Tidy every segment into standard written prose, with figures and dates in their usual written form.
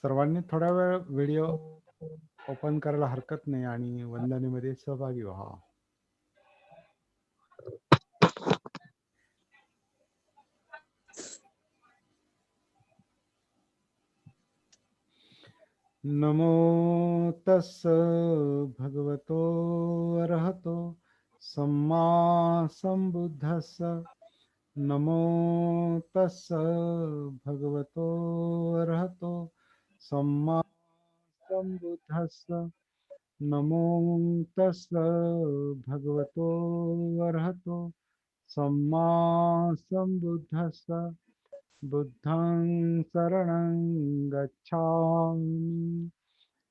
सर्वांनी थोडा वेळ व्हिडिओ ओपन करायला हरकत नाही आणि वंदनेमध्ये सहभागी व्हा. नमो तस् भगवतो अरहतो सम्मा संबुद्धस्स. नमो तस् भगवतो अरहतो सम्मा संबुद्धस्स. नमो तस् भगवतो अरहतो सम्मा संबुद्धस्स. बुद्धं शरणं गच्छामि,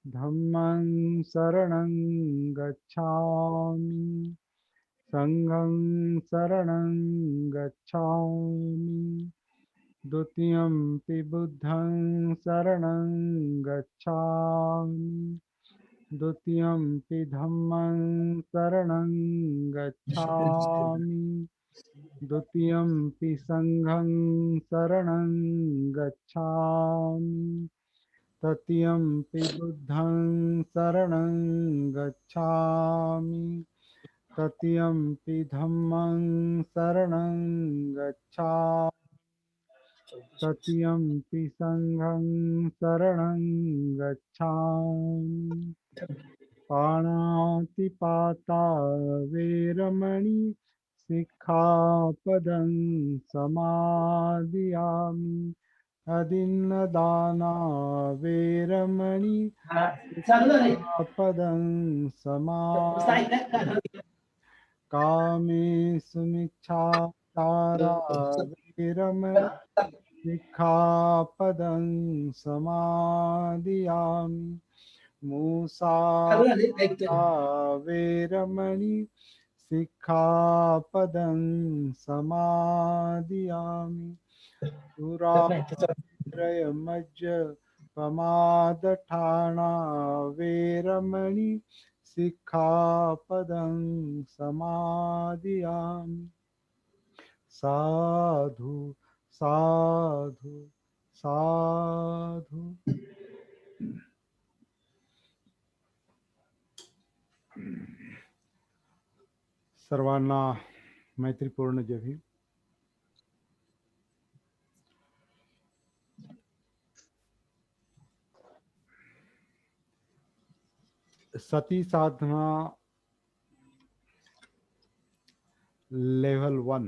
धम्मं शरणं गच्छामि, संघं शरणं गच्छामि, द्वितीयंपि बुद्धं शरणं गच्छामि, द्वितीयंपि धम्मं शरणं गच्छामि, द्वितीयंपि संघं शरणं गच्छामि, तृतीयंपि बुद्धं शरणं गच्छामि, तृतीयंपि धम्मं शरणं गच्छामि, तृतीयंपि संघं शरणं गच्छामि. पाणातिपाता वेरमणि सिक्खापदं समादियामि. अदिन्नदाना वेरमणि सिक्खापदं समादियामि. कामेषु मिच्छाचारा वेरमणि सिक्खापदं समादियामि. मूसावादा वेरमणि सिक्खापदं समादियामि. दुरात्रयमज्जपमादठाना वेरमणि सिक्खापदं समादियामि. साधु साधु साधु. सर्वांना मैत्रीपूर्ण जय भीम. सती साधना लेवल 1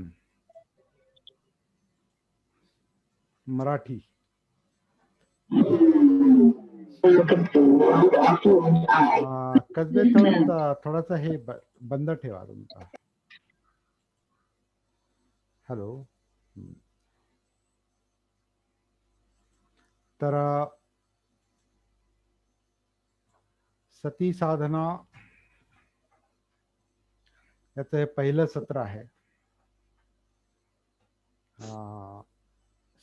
मराठी. कसबे थोडासा हे बंद ठेवा तुमचा. हॅलो. तर सती साधना याचं हे पहिलं सत्र आहे.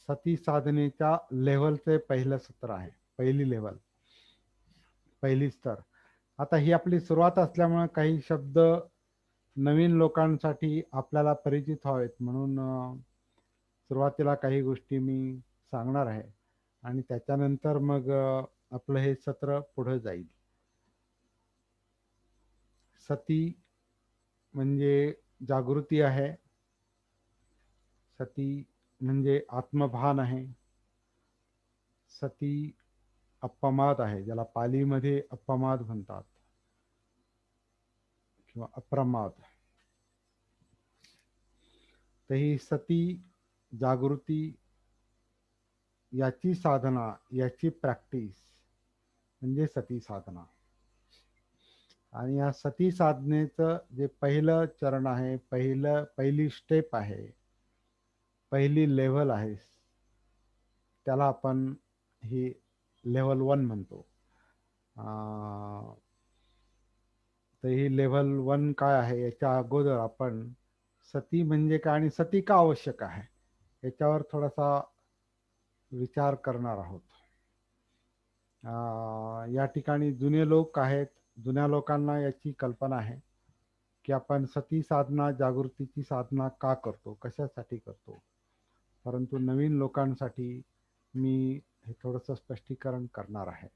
सती साधनेच्या लेव्हलचे पहिलं सत्र आहे. पहिली लेव्हल, पहिली स्तर. आता ही आपली सुरुवात असल्यामुळे काही शब्द नवीन लोकांसाठी आपल्याला परिचित व्हावेत म्हणून सुरुवातीला काही गोष्टी मी सांगणार आहे आणि त्याच्यानंतर मग आपलं हे सत्र पुढे जाईल. सती म्हणजे जागृती आहे. सती म्हणजे आत्मभान आहे. सती अप्पमाद आहे, ज्याला पालीमध्ये अप्पमाद म्हणतात किंवा अप्रमाद. तर ही सती जागृती याची साधना, याची प्रॅक्टिस म्हणजे सती साधना. आणि या सती साधनेचं जे पहिलं चरण आहे, पहिली स्टेप आहे, पहिली लेव्हल आहे, त्याला आपण ही लेव्हल 1 म्हणतो. तर ही लेव्हल 1 काय आहे याच्या अगोदर आपण सती म्हणजे काय आणि सती का आवश्यक आहे याच्यावर थोडासा विचार करणार आहोत. या ठिकाणी जुने लोक आहेत. जुन्या लोकांना याची कल्पना आहे की आपण सती साधना, जागृतीची साधना का करतो, कशासाठी करतो. परंतु नवीन लोकांसाठी मी हे थोडंसं स्पष्टीकरण करणार आहे.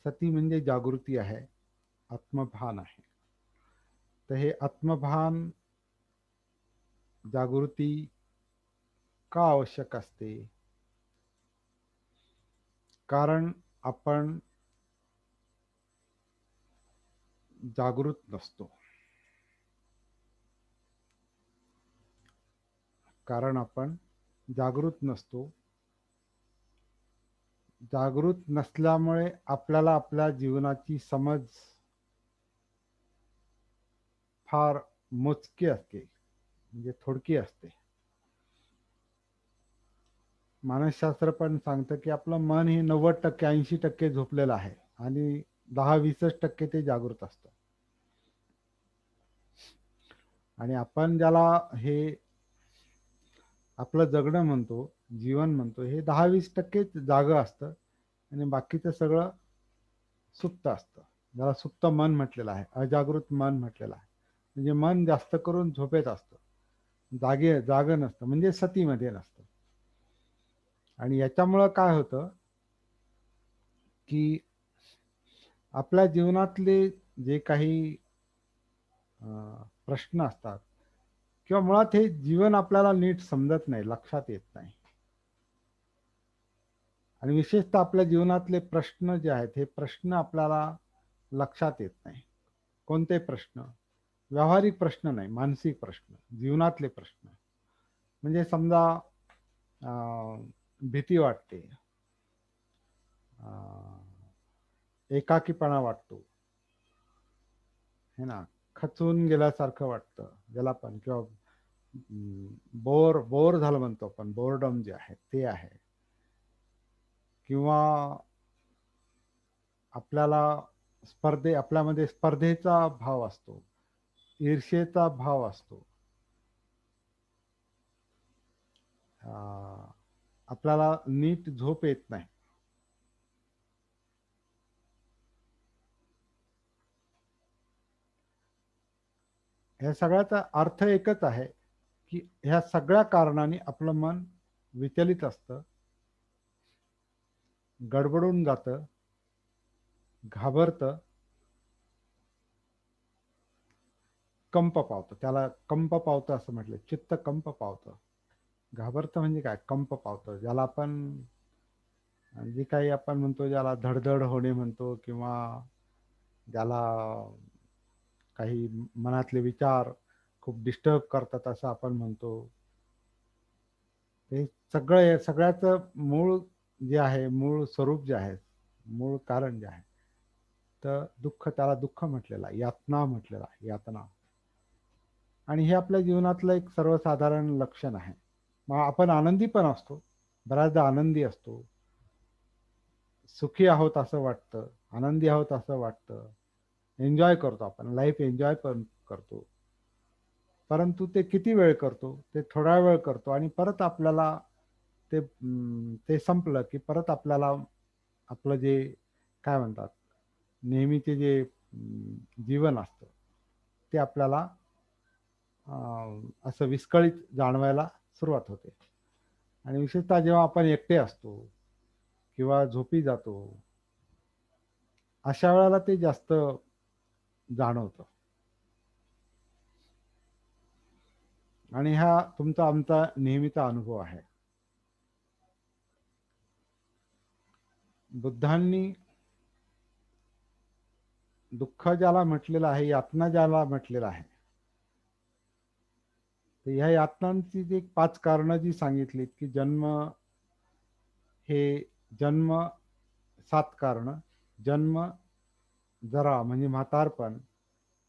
सती म्हणजे जागृती आहे, आत्मभान आहे. तर हे आत्मभान जागृती का आवश्यक असते? कारण आपण जागृत नसतो. कारण आपण जागृत नसतो. जागृत नसल्यामुळे आपल्याला आपल्या जीवनाची समज फार मोजकी असते, म्हणजे थोडकी असते. मानसशास्त्र पण सांगतं की आपलं मन हे 90% 80% झोपलेलं आहे आणि 10-20% ते जागृत असतं. आणि आपण ज्याला हे आपलं जगणं म्हणतो, जीवन म्हणतो, हे 10-20% जागं असतं आणि बाकीचं सगळं सुप्त असतं. ज्याला सुप्त मन म्हटलेलं आहे, अजागृत मन म्हटलेलं आहे. म्हणजे मन जास्त करून झोपेत असतं, जागं नसतं, म्हणजे सतीमध्ये नसतं. आणि याच्यामुळं काय होतं की आपल्या जीवनातले जे काही प्रश्न असतात किंवा मुळात हे जीवन आपल्याला नीट समजत नाही, लक्षात येत नाही. आणि विशेषतः आपल्या जीवनातले प्रश्न जे आहेत, हे प्रश्न आपल्याला लक्षात येत नाही. कोणते प्रश्न? व्यावहारिक प्रश्न नाही, मानसिक प्रश्न, जीवनातले प्रश्न. म्हणजे समजा भीती वाटते, एकाकीपणा वाटतो, हे ना, खचून गेल्यासारखं वाटतं ज्याला पण, किंवा बोर झालं म्हणतो आपण, बोरडम जे आहे ते आहे. किंवा आपल्याला आपल्यामध्ये स्पर्धेचा भाव असतो, ईर्षेचा भाव असतो, आपल्याला नीट झोप येत नाही. ह्या सगळ्याचा अर्थ एकच आहे की ह्या सगळ्या कारणाने आपलं मन विचलित असतं, गडबडून जातं, घाबरतं, कंप पावतं. त्याला कंप पावतं असं म्हटलं, चित्त कंप पावतं. घाबरतं म्हणजे काय? कंप पावतं. ज्याला आपण जे काही आपण म्हणतो, ज्याला धडधड होणे म्हणतो, किंवा ज्याला काही मनातले विचार खूप डिस्टर्ब करतात असं आपण म्हणतो. हे सगळ्याचं मूळ जे आहे, मूळ स्वरूप जे आहे, मूळ कारण जे आहे, तर दुःख, त्याला दुःख म्हटलेलं आहे, यातना म्हटलेलं आहे, यातना. आणि हे आपल्या जीवनातलं एक सर्वसाधारण लक्षण आहे. मग आपण आनंदी पण असतो, बऱ्याचदा आनंदी असतो, सुखी आहोत असं वाटतं, आनंदी आहोत असं वाटतं, एन्जॉय करतो, आपण लाईफ एन्जॉय पण करतो. परंतु ते किती वेळ करतो? ते थोडा वेळ करतो आणि परत आपल्याला ते संपलं की परत आपल्याला आपलं जे काय म्हणतात, नेहमीचे जे जीवन असतं ते आपल्याला असं विस्कळीत जाणवायला सुरुवात होते. आणि विशेषतः जेव्हा आपण एकटे असतो किंवा झोपी जातो, अशा वेळेला ते जास्त जाणवतं. आणि हा तुमचा आमचा नेहमीचा अनुभव आहे. बुद्धांनी दुःख ज्याला म्हटलेलं आहे, यातना ज्याला म्हटलेलं आहे, तर ह्या यातनांची जी 5 कारणं जी सांगितलीत की हे जन्म 7 कारणं. जन्म, जरा म्हणजे म्हातारपण,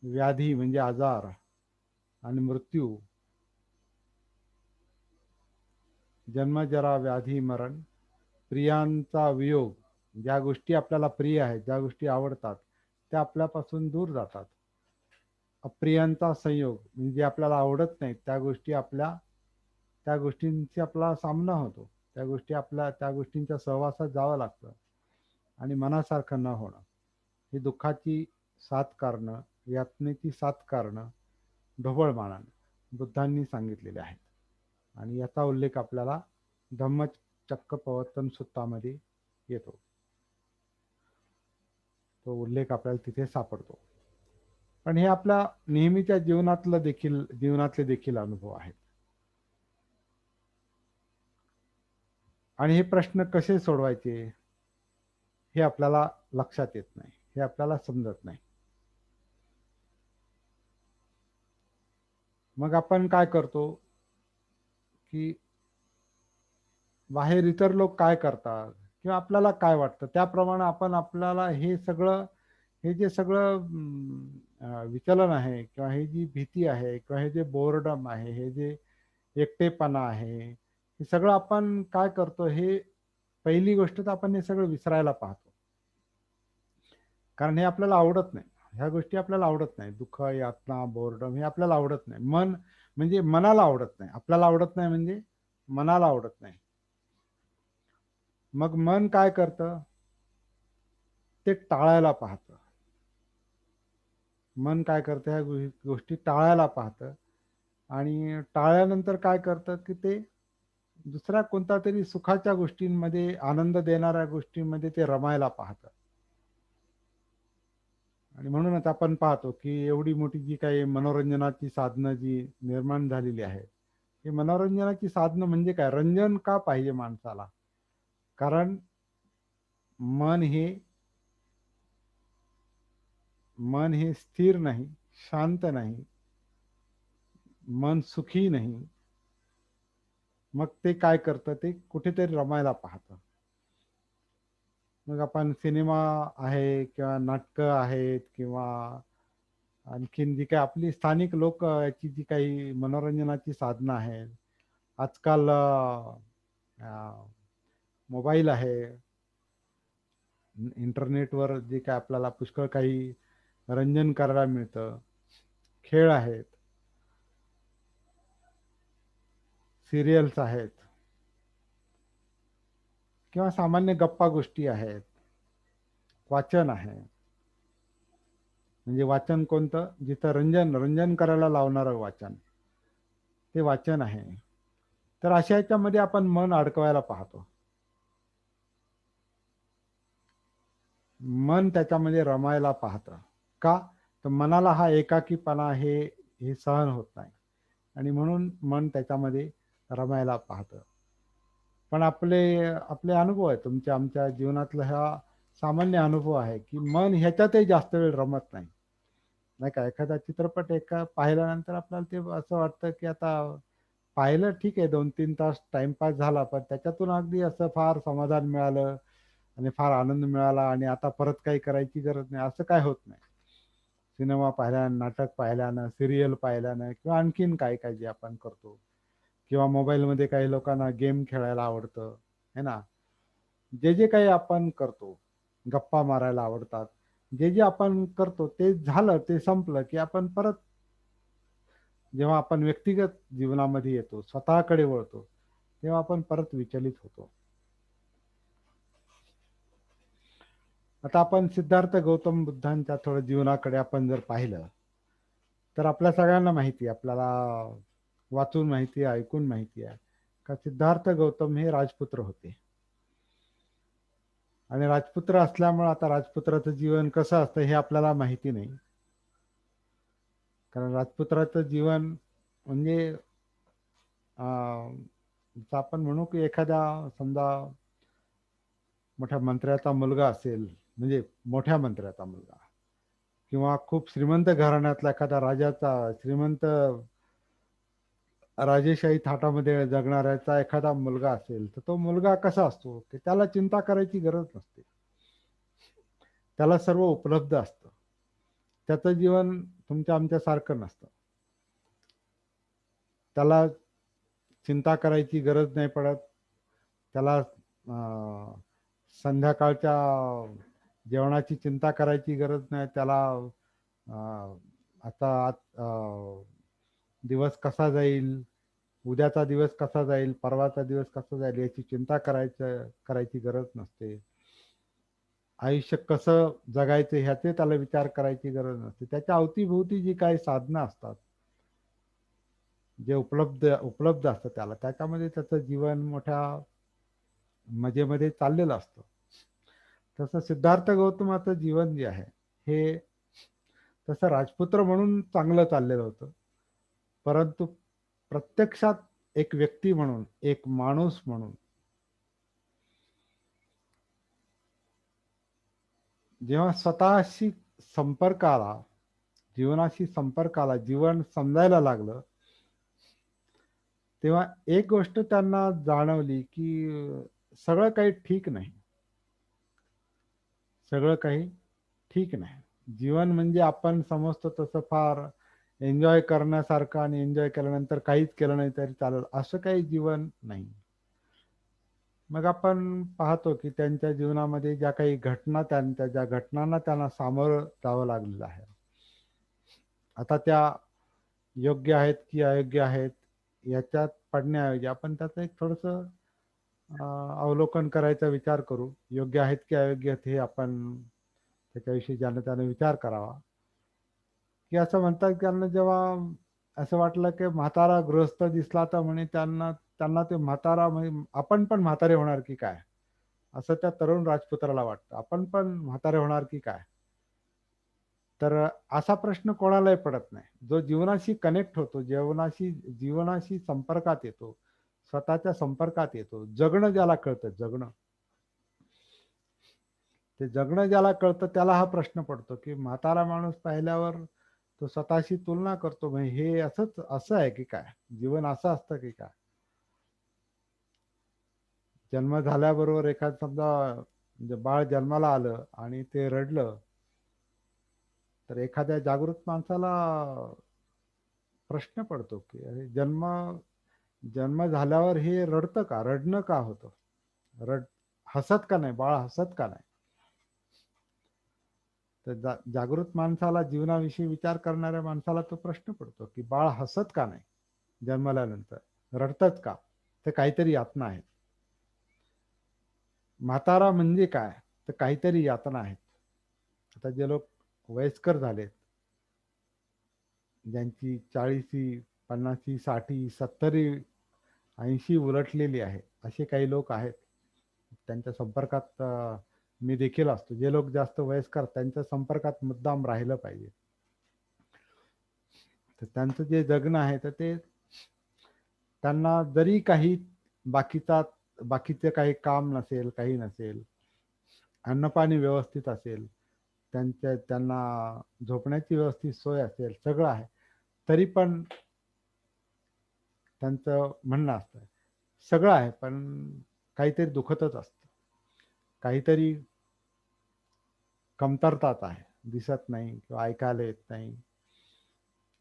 व्याधी म्हणजे आजार, आणि मृत्यू. जन्म, जरा, व्याधी, मरण. प्रियांचा वियोग, ज्या गोष्टी आपल्याला प्रिय आहेत, ज्या गोष्टी आवडतात, त्या आपल्यापासून दूर जातात. अप्रियांचा संयोग, म्हणजे आपल्याला आवडत नाहीत त्या गोष्टींची आपला सामना होतो, त्या गोष्टींच्या सहवासात जावं लागतं, आणि मनासारखं न होणं. ही दुःखाची 7 कारणं, यातनेची 7 कारणं ढोबळ मानाने बुद्धांनी सांगितलेली आहेत. आणि याचा उल्लेख आपल्याला धम्मचक्कप्रवर्तन सूत्रामध्ये येतो. तो उल्लेख आपल्याला तिथे सापडतो. पण हे आपल्या नेहमीच्या जीवनातले देखील अनुभव आहेत. आणि हे प्रश्न कसे सोडवायचे हे आपल्याला लक्षात येत नाही, हे आपल्याला समजत नाही. मग आपण काय करतो की बाहेर इतर लोक काय करतात किंवा आपल्याला काय वाटतं त्याप्रमाणे आपण आपल्याला हे जे सगळं विचलन आहे किंवा हे जी भीती आहे किंवा हे जे बोर्डम आहे, हे जे एकटेपणा आहे, हे सगळं आपण काय करतो, हे पहिली गोष्ट तर आपण हे सगळं विसरायला पाहतो. कारण हे आपल्याला आवडत नाही, ह्या गोष्टी आपल्याला आवडत नाही. दुःख, यातना, बोर्डम हे आपल्याला आवडत नाही. म्हणजे मनाला आवडत नाही. आपल्याला आवडत नाही म्हणजे मनाला आवडत नाही. मग मन काय करतं, ते टाळायला पाहतं. मन काय करतं, ह्या गोष्टी टाळायला पाहतं आणि टाळल्यानंतर काय करतं की ते दुसऱ्या कोणत्या तरी सुखाच्या गोष्टींमध्ये, आनंद देणाऱ्या गोष्टींमध्ये ते रमायला पाहतं. आणि म्हणूनच आपण पाहतो की एवढी मोठी जी काही मनोरंजनाची साधनं जी निर्माण झालेली आहेत, ही मनोरंजनाची साधनं म्हणजे काय, रंजन का पाहिजे माणसाला? कारण मन हे मन हे स्थिर नाही, शांत नाही, मन सुखी नाही. मग ते काय करतं, ते कुठेतरी रमायला पाहतं. मग आपण सिनेमा आहे किंवा नाटकं आहेत किंवा आणखीन जी काही आपली स्थानिक लोक याची जी काही मनोरंजनाची साधनं आहेत, आजकाल मोबाईल आहे, इंटरनेटवर जे काय आपल्याला पुष्कळ काही रंजन करायला मिळतं, खेळ आहेत, सिरियल्स आहेत किंवा सामान्य गप्पा गोष्टी आहेत, वाचन आहे. म्हणजे वाचन कोणतं, जिथं रंजन रंजन करायला लावणारं वाचन, ते वाचन आहे. तर अशा ह्याच्यामध्ये आपण मन अडकवायला पाहतो. मन त्याच्यामध्ये रमायला पाहतं. का? तर मनाला हा एकाकीपणा हे सहन होत नाही आणि म्हणून मन त्याच्यामध्ये रमायला पाहतं. पण आपले आपले अनुभव आहे, तुमच्या आमच्या जीवनातला हा सामान्य अनुभव आहे की मन ह्याच्यातही जास्त वेळ रमत नाही. नाही का, एखादा चित्रपट पाहिल्यानंतर आपल्याला ते असं वाटतं की आता पाहिलं, ठीक आहे, 2-3 तास टाइमपास झाला, पण त्याच्यातून अगदी असं फार समाधान मिळालं आणि फार आनंद मिळाला आणि आता परत काही करायची गरज नाही, असं काय होत नाही. सिनेमा पाहिल्यानं, नाटक पाहिल्यानं, सिरियल पाहिल्यानं किंवा आणखीन काय काय जे आपण करतो किंवा मोबाईलमध्ये काही लोकांना गेम खेळायला आवडतं, है ना, जे जे काही आपण करतो, गप्पा मारायला आवडतात, जे जे आपण करतो ते झालं, ते संपलं की आपण परत, जेव्हा आपण व्यक्तिगत जीवनामध्ये येतो, स्वतःकडे वळतो, तेव्हा आपण परत विचलित होतो. आता आपण सिद्धार्थ गौतम बुद्धांच्या थोडं जीवनाकडे आपण जर पाहिलं, तर आपल्या सगळ्यांना माहिती आहे, आपल्याला वाचून माहिती आहे, ऐकून माहिती आहे का सिद्धार्थ गौतम हे राजपुत्र होते. आणि राजपुत्र असल्यामुळे आता राजपुत्राचं जीवन कसं असतं हे आपल्याला माहिती नाही. कारण राजपुत्राचं जीवन म्हणजे आपण म्हणू की एखाद्या समजा मोठ्या मंत्र्याचा मुलगा असेल, म्हणजे मोठ्या मंत्र्याचा मुलगा किंवा खूप श्रीमंत घराण्यातला एखादा राजाचा, श्रीमंत राजेशाही थाटामध्ये जगणाऱ्याचा एखादा मुलगा असेल, तर तो मुलगा कसा असतो की त्याला चिंता करायची गरज नसते, त्याला सर्व उपलब्ध असतं. त्याचं जीवन तुमच्या आमच्यासारखं नसतं. त्याला चिंता करायची गरज नाही पडत. त्याला संध्याकाळच्या जेवणाची चिंता करायची गरज नाही. त्याला आता दिवस कसा जाईल, उद्याचा दिवस कसा जाईल, परवाचा दिवस कसा जाईल याची चिंता करायची गरज नसते. आयुष्य कसं जगायचं ह्याचे त्याला विचार करायची गरज नसते. त्याच्या अवतीभोवती जी काही साधनं असतात, जे उपलब्ध असतं त्याला, त्याच्यामध्ये त्याचं जीवन मोठ्या मजेमध्ये चाललेलं असतं. तसं सिद्धार्थ गौतमाचं जीवन जे आहे हे तसं राजपुत्र म्हणून चांगलं चाललेलं होतं, परंतु प्रत्यक्षात एक व्यक्ती म्हणून, एक माणूस म्हणून जेव्हा स्वतःशी संपर्क आला, जीवनाशी संपर्क आला, जीवन समजायला लागलं, तेव्हा एक गोष्ट त्यांना जाणवली की सगळं काही ठीक नाही. सगळं काही ठीक नाही. जीवन म्हणजे आपण समजतो तसं फार एन्जॉय करण्यासारखं आणि एन्जॉय केल्यानंतर काहीच केलं नाही तरी चालेल, असं काही जीवन नाही. मग आपण पाहतो की त्यांच्या जीवनामध्ये ज्या काही घटना, ज्या घटनांना त्यांना सामोरं जावं लागलेलं आहे, आता त्या योग्य आहेत की अयोग्य आहेत याच्यात पडण्याऐवजी आपण त्याचं एक थोडंसं अवलोकन करायचा विचार करू. योग्य आहेत की अयोग्य आहेत हे आपण त्याच्याविषयी ज्यानं त्यानं विचार करावा. की असं म्हणतात की त्यांना जेव्हा असं वाटलं की म्हातारा गृहस्थ दिसला तर म्हणे त्यांना त्यांना ते म्हातारा म्हणजे आपण पण म्हातारे होणार की काय, असं त्या तरुण राजपुत्राला वाटतं. आपण पण म्हातारे होणार की काय. तर असा प्रश्न कोणालाही पडत नाही. जो जीवनाशी कनेक्ट होतो, जीवनाशी संपर्कात येतो, स्वतःच्या संपर्कात येतो, जगणं ज्याला कळतं, जगणं ते जगणं ज्याला कळतं त्याला हा प्रश्न पडतो की म्हातारा माणूस पाहिल्यावर तो स्वतःशी तुलना करतो, म्हणजे हे असं आहे की काय, जीवन असं असतं की काय. जन्म झाल्याबरोबर एखाद समजा म्हणजे बाळ जन्माला आलं आणि ते रडलं, तर एखाद्या जागृत माणसाला प्रश्न पडतो की अरे जन्म झाल्यावर हे रडतं का, रडणं का होतं, रड हसत का नाही, बाळ हसत का नाही. तर जागृत माणसाला, जीवनाविषयी विचार करणाऱ्या माणसाला तो प्रश्न पडतो की बाळ हसत का नाही जन्मल्यानंतर, रडतच का. ते काहीतरी यातना आहेत. म्हातारा म्हणजे काय, तर काहीतरी यातना आहेत. आता जे लोक वयस्कर झालेत, ज्यांची 40, 50, 60, 70, 80 उलटलेली आहे, असे काही लोक आहेत. त्यांच्या संपर्कात मी देखील असतो. जे लोक जास्त वयस्कर त्यांच्या संपर्कात मुद्दाम राहिलं पाहिजे. तर त्यांचं जे जगणं आहे तर ते त्यांना जरी काही बाकीचे काही काम नसेल, काही नसेल, अन्नपाणी व्यवस्थित असेल, त्यांना झोपण्याची व्यवस्थित सोय असेल, सगळं आहे, तरी पण त्यांचं म्हणणं असतं सगळं आहे पण काहीतरी दुखतच असतं, काहीतरी कमतरताच आहे, दिसत नाही किंवा ऐकायला येत नाही,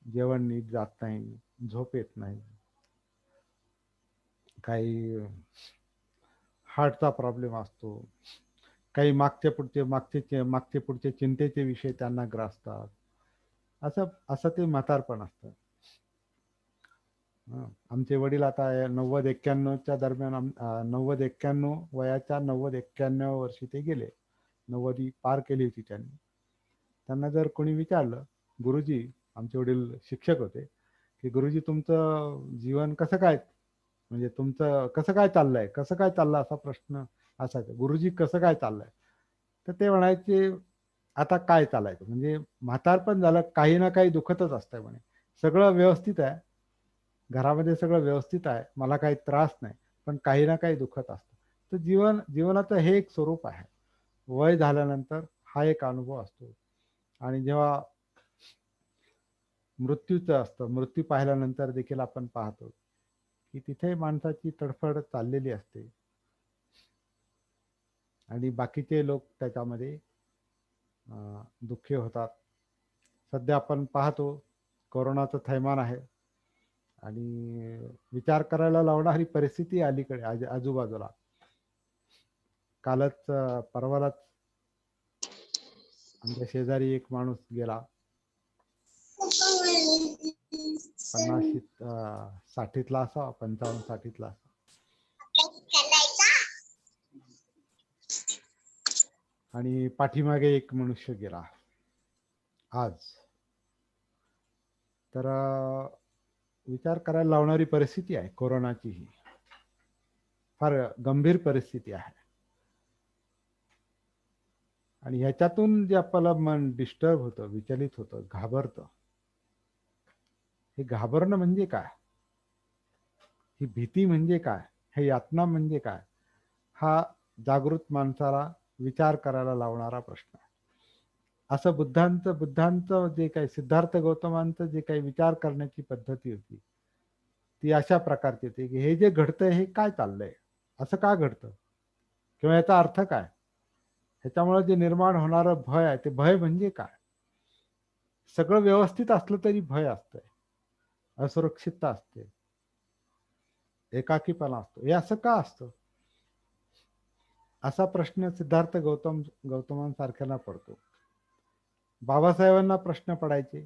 जेवण नीट जात नाही, झोप येत नाही, काही हार्टचा प्रॉब्लेम असतो, काही मागचे पुढचे चिंतेचे विषय त्यांना ग्रासतात. असं असं ते म्हातारपण असतं. आमचे वडील आता 90-91च्या दरम्यान 90-91 वयाच्या 90-91 वर्षी ते गेले. 90 पार केली होती त्यांनी. त्यांना जर कोणी विचारलं, गुरुजी, आमचे वडील शिक्षक होते, की गुरुजी तुमचं जीवन कसं काय, म्हणजे तुमचं कसं काय चाललं, असा प्रश्न असायचा, गुरुजी कसं काय चाललंय. तर ते म्हणायचे आता काय चालायचं, म्हणजे म्हातारपण झालं, काही ना काही दुखतच असतंय म्हणे, सगळं व्यवस्थित आहे, घरामध्ये सगळं व्यवस्थित आहे, मला काही त्रास नाही, पण काही ना काही दुखत असतं. तर जीवनाचं हे एक स्वरूप आहे. वय झाल्यानंतर हा एक अनुभव असतो. आणि जेव्हा मृत्यूचं असतं, मृत्यू पाहिल्यानंतर देखील आपण पाहतो की तिथे माणसाची तडफड चाललेली असते आणि बाकीचे लोक त्याच्यामध्ये दुःखी होतात. सध्या आपण पाहतो कोरोनाचं थैमान आहे आणि विचार करायला लावणारी परिस्थिती अलीकडे आजूबाजूला. कालच परवालाच आमच्या शेजारी एक माणूस गेला, 50-60ला असा, 55-60ला असा. आणि पाठीमागे एक मनुष्य गेला आज. तर विचार करायला लावणारी परिस्थिती आहे कोरोनाची. ही फार गंभीर परिस्थिती आहे. आणि ह्याच्यातून जे आपल्याला मन डिस्टर्ब होतं, विचलित होतं, घाबरतं. हे घाबरणं म्हणजे काय, ही भीती म्हणजे काय, हे यातना म्हणजे काय, हा जागृत माणसाला विचार करायला लावणारा प्रश्न आहे. असं बुद्धांचं जे काही, सिद्धार्थ गौतमांचं जे काही विचार करण्याची पद्धती होती ती अशा प्रकारची होती की हे जे घडतंय हे काय चाललंय, असं का घडतं, किंवा याचा अर्थ काय, ह्याच्यामुळे जे निर्माण होणारं भय आहे ते भय म्हणजे काय. सगळं व्यवस्थित असलं तरी भय असतंय, असुरक्षितता असते, एकाकीपणा असतो. हे असं का असतं, असा प्रश्न सिद्धार्थ गौतमांसारख्यांना पडतो. बाबासाहेबांना प्रश्न पडायचे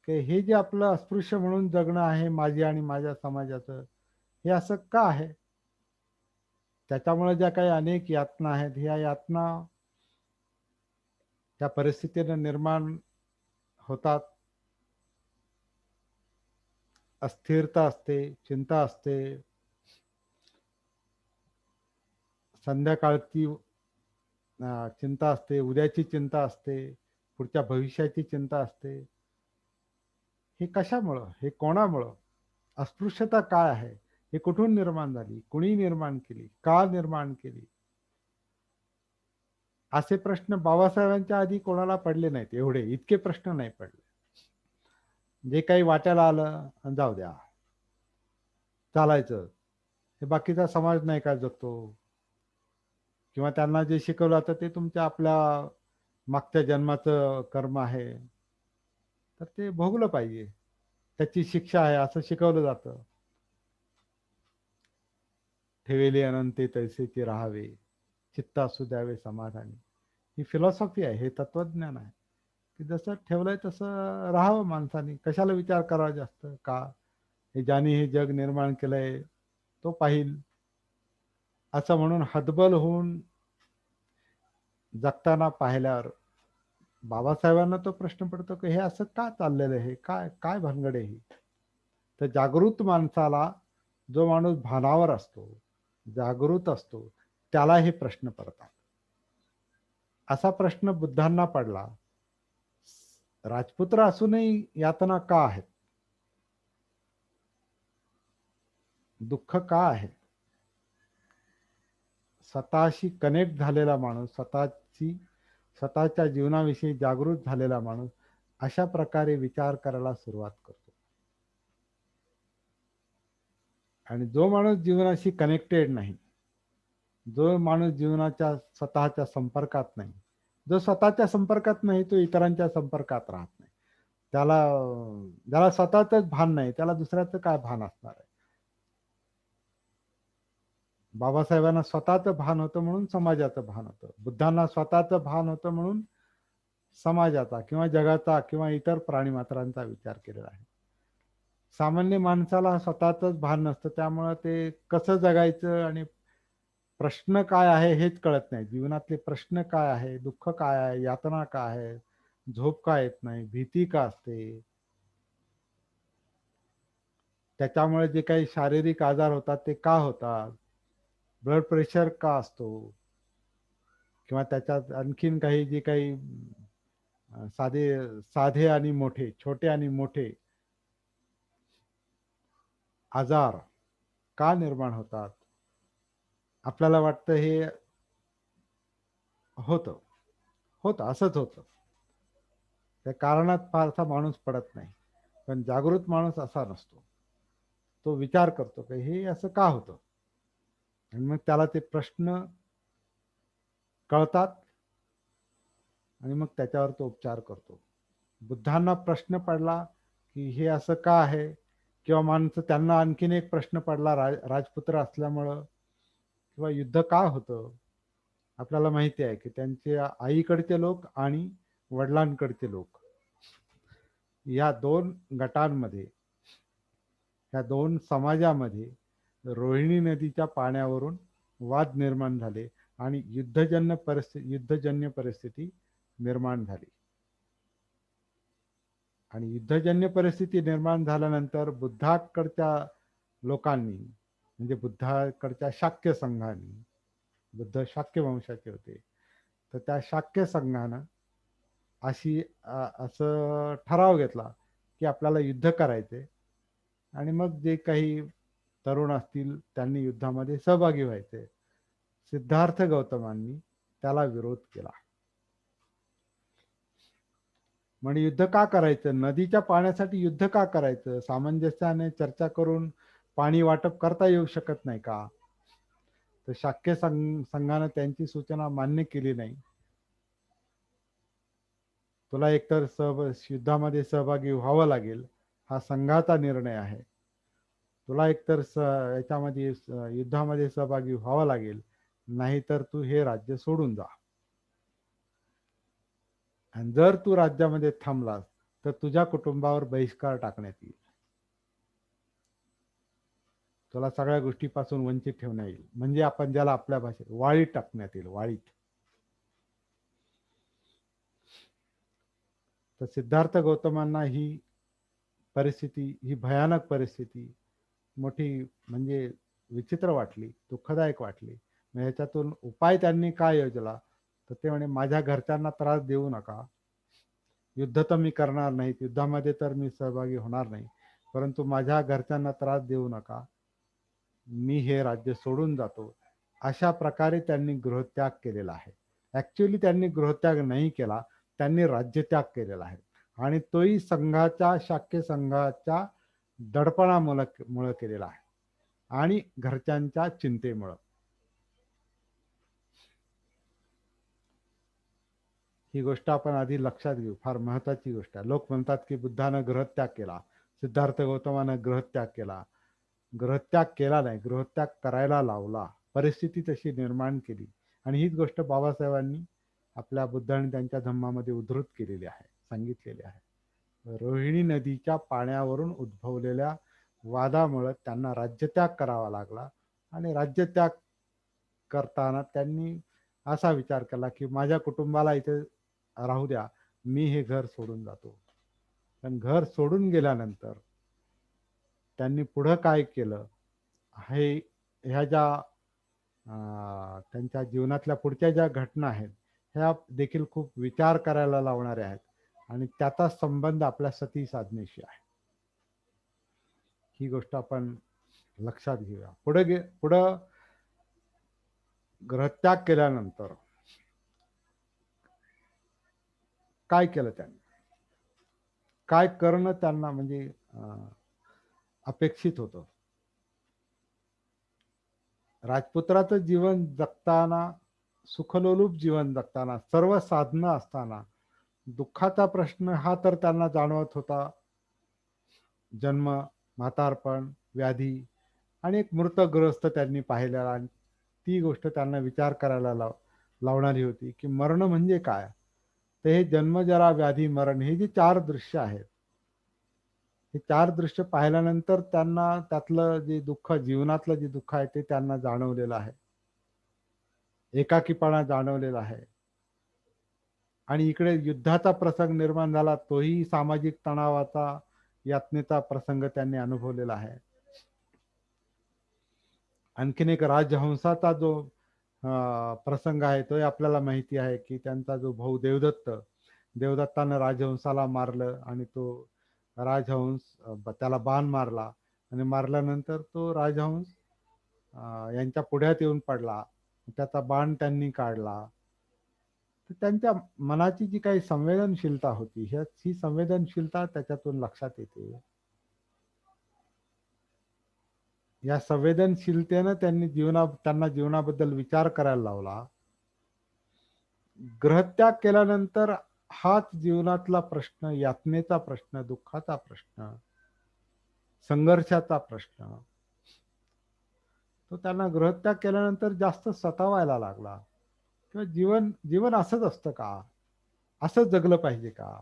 की हे जे आपलं अस्पृश्य म्हणून जगणं आहे, माझी आणि माझ्या समाजाचं, हे असं का आहे. त्याच्यामुळे ज्या काही अनेक यातना आहेत, ह्या यातना त्या परिस्थितीने निर्माण होतात. अस्थिरता असते, चिंता असते, संध्याकाळची चिंता असते, उद्याची चिंता असते, पुढच्या भविष्याची चिंता असते. हे कशामुळं, हे कोणामुळं, अस्पृश्यता काय आहे, हे कुठून निर्माण झाली, कुणी निर्माण केली, का निर्माण केली, असे प्रश्न बाबासाहेबांच्या आधी कोणाला पडले नाहीत. एवढे इतके प्रश्न नाही पडले. जे काही वाट्याला आलं जाऊ द्या, चालायचं, हे बाकीचा समाज नाही का जगतो, किंवा त्यांना जे शिकवलं जातं ते तुमच्या आपल्या मागच्या जन्माचं कर्म आहे, तर ते भोगलं पाहिजे, त्याची शिक्षा आहे असं शिकवलं जातं. ठेवेले अनंते तैसेचे राहावे, चित्त असू द्यावे समाधानी. ही फिलॉसॉफी आहे, हे तत्वज्ञान आहे की जसं ठेवलंय तसं राहावं माणसाने, कशाला विचार करावा जास्त का. हे ज्याने हे जग निर्माण केलंय तो पाहिल, असं म्हणून हतबल होऊन जगताना पाहिल्यावर बाबासाहेबांना तो प्रश्न पडतो की हे असं का चाललेलं आहे, काय काय भानगड आहे ही. तर जागृत माणसाला, जो माणूस भानावर असतो, जागृत असतो, त्याला हे प्रश्न पडतात. असा प्रश्न बुद्धांना पडला, राजपुत्र असूनही यातना का आहेत, दुःख का आहे. स्वतःशी कनेक्ट झालेला माणूस, स्वतःच्या जीवनाविषयी जागृत झालेला माणूस अशा प्रकारे विचार करायला सुरुवात करतो. आणि जो माणूस जीवनाशी कनेक्टेड नाही, जो माणूस जीवनाच्या स्वतःच्या संपर्कात नाही, जो स्वतःच्या संपर्कात नाही तो इतरांच्या संपर्कात राहत नाही. ज्याला स्वतःच भान नाही त्याला दुसऱ्याचं काय भान असणार आहे. बाबासाहेबांना स्वतःचं भान होतं म्हणून समाजाचं भान होतं, बुद्धांना स्वतःचं भान होतं म्हणून समाजाचा किंवा जगाचा किंवा इतर प्राणीमात्रांचा विचार केलेला आहे. सामान्य माणसाला स्वतःच भान नसतं, त्यामुळं ते कसं जगायचं आणि प्रश्न काय आहे हेच कळत नाही. जीवनातले प्रश्न काय आहे, दुःख काय आहे, यातना काय आहे, झोप का येत नाही, भीती का असते, त्याच्यामुळे जे काही शारीरिक आजार होतात ते का होतात, ब्लड प्रेशर का असतो, किंवा त्याच्यात आणखीन काही जे काही साधे साधे आणि मोठे, छोटे आणि मोठे आजार का निर्माण होतात. आपल्याला वाटतं हे होतं, असंच होतं, त्या कारणात फारसा माणूस पडत नाही. पण जागृत माणूस असा नसतो, तो विचार करतो की हे असं का होतं, आणि मग त्याला ते प्रश्न कळतात आणि मग त्याच्यावर तो उपचार करतो. बुद्धांना प्रश्न पडला की हे असं का आहे, किंवा माणसं, त्यांना आणखीन एक प्रश्न पडला राजपुत्र असल्यामुळं, किंवा युद्ध का होतं. आपल्याला माहिती आहे की त्यांचे आईकडचे लोक आणि वडिलांकडचे लोक, या दोन गटांमध्ये, या दोन समाजामध्ये रोहिणी नदीच्या पाण्यावरून वाद निर्माण झाले आणि युद्धजन्य परिस्थिती निर्माण झाली. आणि युद्धजन्य परिस्थिती निर्माण झाल्यानंतर बुद्धाकडच्या लोकांनी म्हणजे बुद्धाकडच्या शाक्य संघाने, बुद्ध शाक्य वंशाचे होते, तर त्या शाक्य संघानं असं ठराव घेतला की आपल्याला युद्ध करायचे आणि मग जे काही तरुण असतील त्यांनी युद्धामध्ये सहभागी व्हायचे. सिद्धार्थ गौतमांनी त्याला विरोध केला. म्हणजे युद्ध का करायचं, नदीच्या पाण्यासाठी युद्ध का करायचं, सामंजस्याने चर्चा करून पाणी वाटप करता येऊ शकत नाही का? तर शाक्य संघानं त्यांची सूचना मान्य केली नाही. तुला एकतर युद्धामध्ये सहभागी व्हावं लागेल, हा संघाचा निर्णय आहे. तुला एकतर याच्यामध्ये युद्धामध्ये सहभागी व्हावं लागेल, नाहीतर तू हे राज्य सोडून जा. आणि जर तू राज्यामध्ये थांबलास तर तुझ्या कुटुंबावर बहिष्कार टाकण्यात येईल, तुला सगळ्या गोष्टीपासून वंचित ठेवण्यात येईल. म्हणजे आपण ज्याला आपल्या भाषेत वाळीत टाकण्यात येईल, वाळीत. तर सिद्धार्थ गौतमांना ही परिस्थिती, ही भयानक परिस्थिती मोठी म्हणजे विचित्र वाटली, दुःखदायक वाटली. ह्याच्यातून उपाय त्यांनी काय योजला, तर ते म्हणे माझ्या घरच्यांना त्रास देऊ नका, युद्ध तर मी करणार नाही, युद्धामध्ये तर मी सहभागी होणार नाही, परंतु माझ्या घरच्यांना त्रास देऊ नका, मी हे राज्य सोडून जातो. अशा प्रकारे त्यांनी गृहत्याग केलेला आहे. ऍक्च्युअली त्यांनी गृहत्याग नाही केला, त्यांनी राज्यत्याग केलेला आहे. आणि तोही शाक्य संघाच्या दडपणामुळे केलेला आहे आणि घरच्यांच्या चिंतेमुळं. ही गोष्ट आपण आधी लक्षात घेऊ, फार महत्वाची गोष्ट आहे. लोक म्हणतात की बुद्धानं गृहत्याग केला, सिद्धार्थ गौतमानं गृहत्याग केला. गृहत्याग केला नाही, गृहत्याग करायला लावला, परिस्थिती तशी निर्माण केली. आणि हीच गोष्ट बाबासाहेबांनी आपल्या बुद्ध आणि त्यांच्या धम्मामध्ये उद्धृत केलेली आहे, सांगितलेली आहे. रोहिणी नदीच्या पाण्यावरून उद्भवलेल्या वादामुळे त्यांना राज्यत्याग करावा लागला. आणि राज्यत्याग करताना त्यांनी असा विचार केला की माझ्या कुटुंबाला इथे राहू द्या, मी हे घर सोडून जातो. पण घर सोडून गेल्यानंतर त्यांनी पुढं काय केलं, हे ह्या ज्या त्यांच्या जीवनातल्या पुढच्या ज्या घटना आहेत ह्या देखील खूप विचार करायला लावणाऱ्या आहेत. आणि त्याचा संबंध आपल्या सती साधनेशी आहे. ही गोष्ट आपण लक्षात घेऊया. पुढं गृहत्याग केल्यानंतर काय केलं त्यांनी, काय करणं त्यांना म्हणजे अपेक्षित होतं. राजपुत्राचं जीवन जगताना, सुखलोलूप जीवन जगताना, सर्व साधनं असताना दुःखाचा प्रश्न हा तर त्यांना जाणवत होता. जन्म, म्हातारपण, व्याधी आणि एक मृतग्रस्त त्यांनी पाहिलेला. आणि ती गोष्ट त्यांना विचार करायला लावणारी होती की मरण म्हणजे काय. तर हे जन्म, जरा, व्याधी, मरण हे जे चार दृश्य आहेत, हे चार दृश्य पाहिल्यानंतर त्यांना त्यातलं जे दुःख, जीवनातलं जे दुःख आहे ते त्यांना जाणवलेलं आहे. एकाकीपणा जाणवलेला आहे. आणि इकडे युद्धाचा प्रसंग निर्माण झाला, तोही सामाजिक तणावाचा, यातनेचा प्रसंग त्यांनी अनुभवलेला आहे. आणखीन एक राजहंसाचा जो प्रसंग आहे तो आपल्याला माहिती आहे की त्यांचा जो भाऊ देवदत्तानं राजहंसाला मारलं आणि तो राजहंस त्याला बाण मारला आणि मारल्यानंतर तो राजहंस यांच्या पुढ्यात येऊन पडला, त्याचा बाण त्यांनी काढला. तर त्यांच्या मनाची जी काही संवेदनशीलता होती, ही संवेदनशीलता त्याच्यातून लक्षात येते. या संवेदनशीलतेनं त्यांना जीवनाबद्दल विचार करायला लावला. गृहत्याग केल्यानंतर हाच जीवनातला प्रश्न, यातनेचा प्रश्न, दुःखाचा प्रश्न, संघर्षाचा प्रश्न, तो त्यांना गृहत्याग केल्यानंतर जास्त सतावायला लागला. किंवा जीवन असंच असतं का, असंच जगलं पाहिजे का,